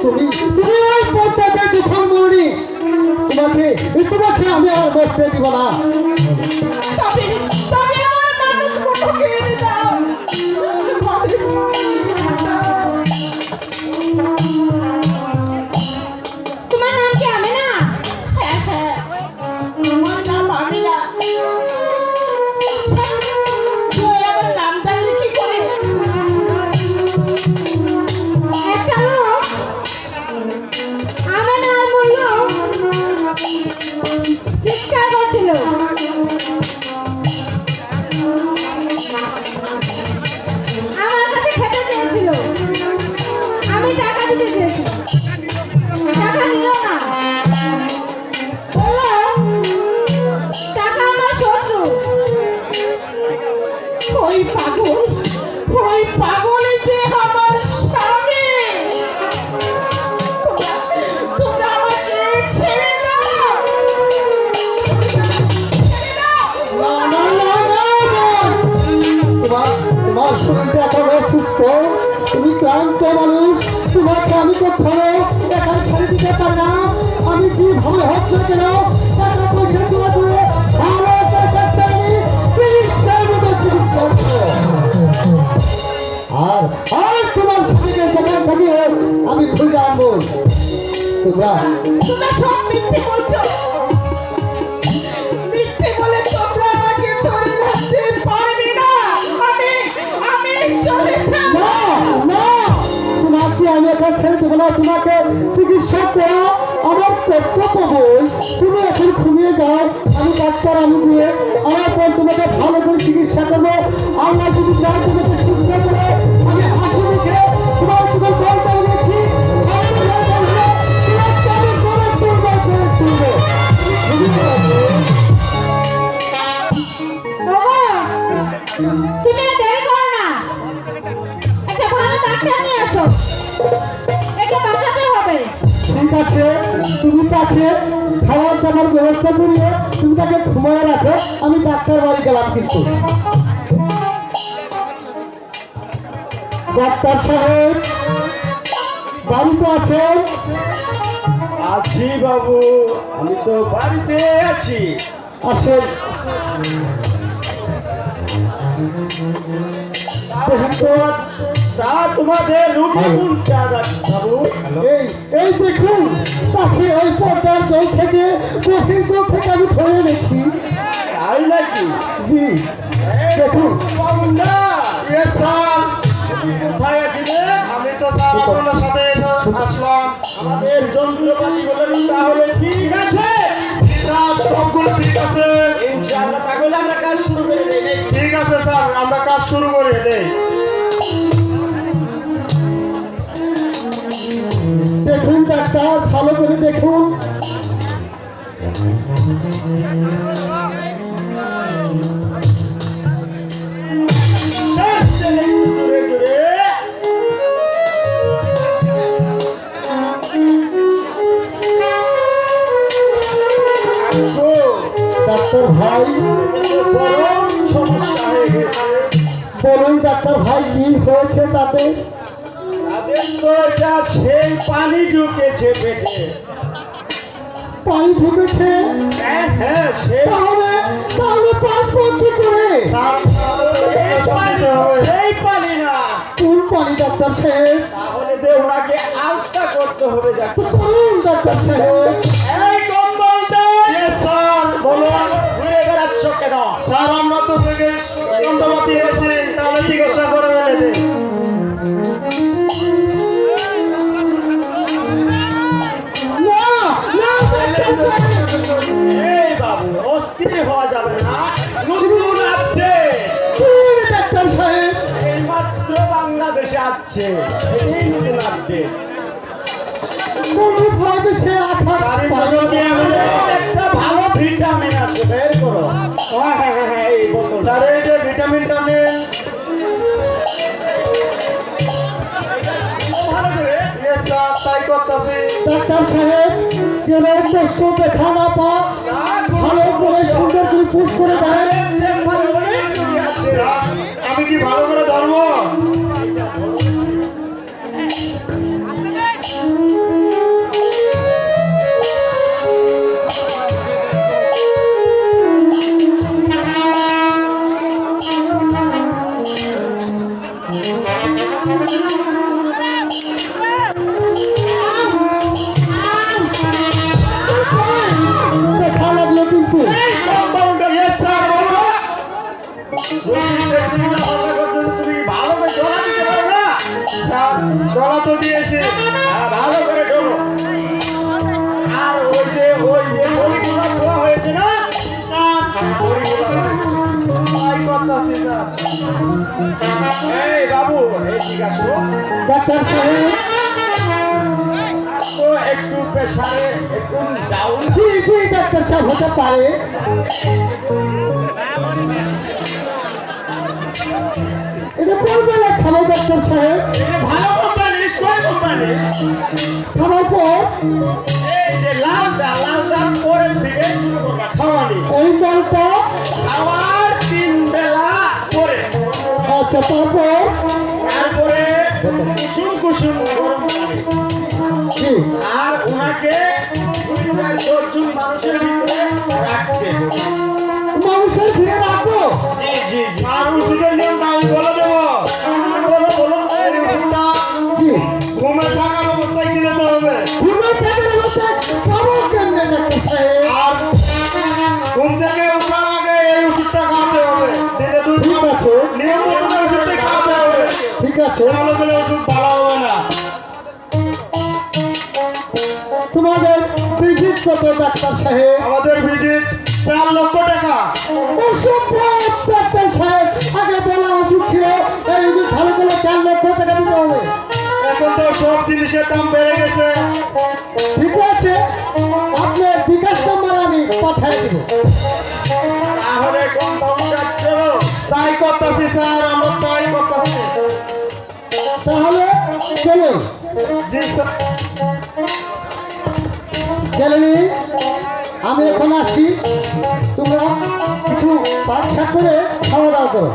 তুমি তুমি ওই পথটাতে যখন মরি, তোমাকে তোমাকে আমি আর মরতে দিব না। তবে তবে আমার মানুষ মুখে দাও, তোমার নাম কি আমেনা? হ্যাঁ হ্যাঁ, আমার নাম আমিনা। তুই আমার নাম জানলি কি করে? একটা লোক আমেনা আর বলল, চিৎকার করছিল, আমার কাছে খেতে চেয়েছিল, আমি টাকা দিতে চেয়েছিলাম, টাকা নিও না, বলল টাকা আমার শত্রু। ওই পাগল যে আমার স্বামী। তোমরা আমাকে ছেড়ে দাও। না না না না বোন, তোমার শরীরটা এখন অসুস্থ, তুমি ক্লান্ত মানুষ, তোমাকে আমি কখনো একা ছেড়ে দিতে পারি না। আমি কিভাবে হচ্ছে কেন টাকা পয়সা তুলে তুলে ভালো একটা ডাক্তার আমি চিকিৎসার মতো চিকিৎসা করবো। আর আর তোমার শরীরের যেখান থেকে আমি খুঁজে আনবো। তোমরা তোমরা সব মিথ্যে বলছো। মিথ্যে বলে তোমরা আমাকে ধরে রাখতে পারবে না। আমি চলে যাব। না না, তোমাকে আমি একা ছেড়ে দেবো না, তোমাকে চিকিৎসা করা আমার কর্তব্য বই। তুমি এখন ঘুমিয়ে যাও, আমি ডাক্তার আমি দিয়ে আমার পর তোমাকে ভালো করে চিকিৎসা করবো। আল্লাহ যদি চাই তোমাকে সুস্থ করে আমি হাসি মুখে তোমার তোমার গল্প বলেছি। তুমি আর দেরি করো না, একটা ভালো ডাক্তার নিয়ে আসো, একে বাঁচাতে হবে। ঠিক আছে, তুমি তাকে খাওয়ার দাবার ব্যবস্থা করিয়ে তুমি তাকে ঘুমায় রাখো, আমি ডাক্তার বাড়ি গেলাম। কিন্তু ডাক্তার সাহেব বাড়িতে আছেন? আছি বাবু, আমি তো বাড়িতে আছি। আসেন। দেখুন তো, তা তোমাদের রুটি কোনটা বাবু? এই দেখুন, তাকে ওই পর্দার জল থেকে কফির জল থেকে আমি ধরে এনেছি। তাই নাকি? জি দেখুন। বাবু না, ইয়েস স্যার, কোথায় আছিলে? আমি তো স্যার আপনার সাথে আসলাম। আমাদের যন্ত্রপাতি গুলো তাহলে ঠিক আছে। স্যার সবগুলো ঠিক আছে। ইনশাআল্লাহ তাহলে আমরা কাজ শুরু করে দেই। ঠিক আছে স্যার, আমরা কাজ শুরু করে দেই। দেখুন ডাক্তার, ভালো করে দেখুন। জোরে জোরে। ডাক্তার ভাই বড় সমস্যা হয়ে গেছে। বলুন ডাক্তার ভাই, কি হয়েছে তাতে? তাদের তো যা সেই পানি ঢুকেছে পেটে। পানি ঢুকেছে? হ্যাঁ হ্যাঁ, সেই তাহলে তাহলে পাসপোর্ট কি করে? স্যার সব দিতে হবে। সেই পানি না, কোন পানি ডাক্তার সাহেব? তাহলে দেওয়াকে আলতা করতে হবে। দেখো বলুন ডাক্তার সাহেব। এই কম্পাউন্ডার, ইয়েস স্যার, বলুন। ঘুরে বেড়াচ্ছ কেন? স্যার আমরা তো থেকে যন্ত্রপাতি এনেছি, তাহলে চিকিৎসা করে ফেলে দিই। না না ডাক্তার সাহেব, এই বাবু, অস্থির হওয়া যাবে না। নতুন আপডেট কি ডাক্তার সাহেব? এই মাত্র বাংলাদেশে আসছে। এই নতুন আপডেট। কোনো ভাবে সে আঘাত পাবে না। একটা ভালো ভিটামিন আছে, বের করো। হ্যাঁ, এই বোতল। স্যার এই যে ভিটামিনটা নেন। Yes, স্যার তাই করতেছি। ডাক্তার সাহেব যেন কষ্ট ব্যথা না পা ভালো করে সুন্দর করে পুশ করে দেয়। স্যার, আমি কি ভালো করে ধরবো? ব্যথা লাগলো কিন্তু Yes, স্যার বলো। তুমি ভালো করে জোড়া দিতে পারো না? স্যার গলা তো দিয়েছে। হ্যাঁ, ভালো করে ঢোলো। আর ওই যে বড়িগুলো ধোয়া হয়েছে না, বড়িগুলো তাই করতেছি স্যার। এই বাবু, এই ঠিক আছে ডাক্তার সাহেব তো একটু প্রেসারে একটু ডাউন। জি জি ডাক্তার সাহেব হতে পারে। এটা কোন বেলা খাবো ডাক্তার সাহেব? ভালো কোম্পানি, স্কোয়ার কোম্পানি। খাবার পর এই যে লালটা পরের দিকে শুরু করবা খাওয়ানি। এই জলটা খাওয়ার 3 বেলা পরে, আচ্ছা তারপর তারপরে কুসুম কুসুম গরম পানি। জি আর ওনাকে 2-4 মানুষের ভিতরে রাখতে। মানুষের ফিরে রাখবো। জি জি জি, আর ওষুধের নিয়মটা আমি বলে দেবো। বলো বলো। এই ওষুধটা জি ঘুমে থাকার অবস্থায় কিনে নিতে হবে। ঘুমে থাকার অবস্থায় খাবো কেমনে ডাক্তার সাহেব? আর ঘুম থেকে ওঠার আগে এই ওষুধটা খাওয়াতে হবে। দিনে 2 ঠিক আছে নিয়ম মতো ওষুধটা খাওয়াতে হবে। ঠিক আছে তাহলে করে ওষুধ ভালো হবে না। তোমাদের ভিজিট কত ডাক্তার সাহেব? আমাদের ভিজিট 4 লক্ষ টাকা। অসম্ভব ডাক্তার সাহেব, আগে বলা উচিত ছিল এই রোগী ভালো করে 4 লক্ষ টাকা দিতে হবে। এখন তো সব জিনিসের দাম বেড়ে গেছে। ঠিক আছে আপনার বিকাশ নম্বর আমি পাঠিয়ে দিব। তাহলে কম্পাউন্ডার চলো। তাই করতেছি স্যার, আমরা তাই করতেছি। তাহলে চলুন জি স্যার। ছেলে আমি এখন আসি, তোমরা কিছু বাচ্চা করে খাওয়া দাওয়া করো।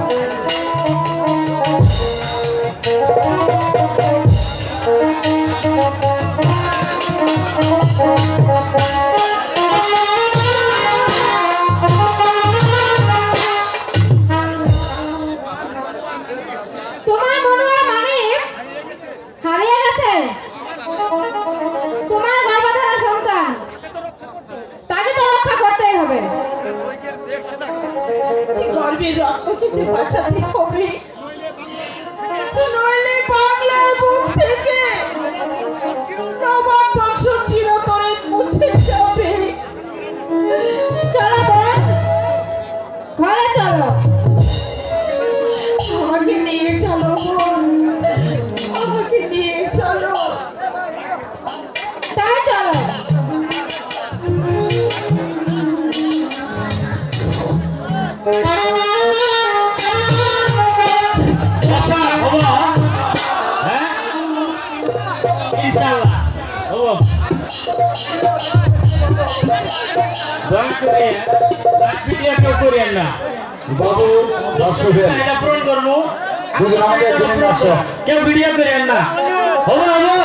তোমার মনে হয় মানিক হারিয়ে গেছে। তোমার গর্ভধারণ সন্তান, তাকে তো রক্ষা করতেই হবে। গর্ভের রক্ত খেতে বাঁচাতে হবে, নইলে বাংলার বুক থেকে আমার বংশ চিরতরে মুছে যাবে। চলো বোন, ঘরে চলো। আমাকে নিয়ে চলো বোন, আমাকে নিয়ে চলো। তাই চলো। আচ্ছা বাবা, হ্যাঁ ইনশাআল্লাহ বাবা। দয়া করে ভিডিও কেউ করেন না বাবু দর্শকের এটা পূরণ করবো। বুঝলাম আমাদের একজন দর্শক। কেউ ভিডিও করেন না বাবা বাবা।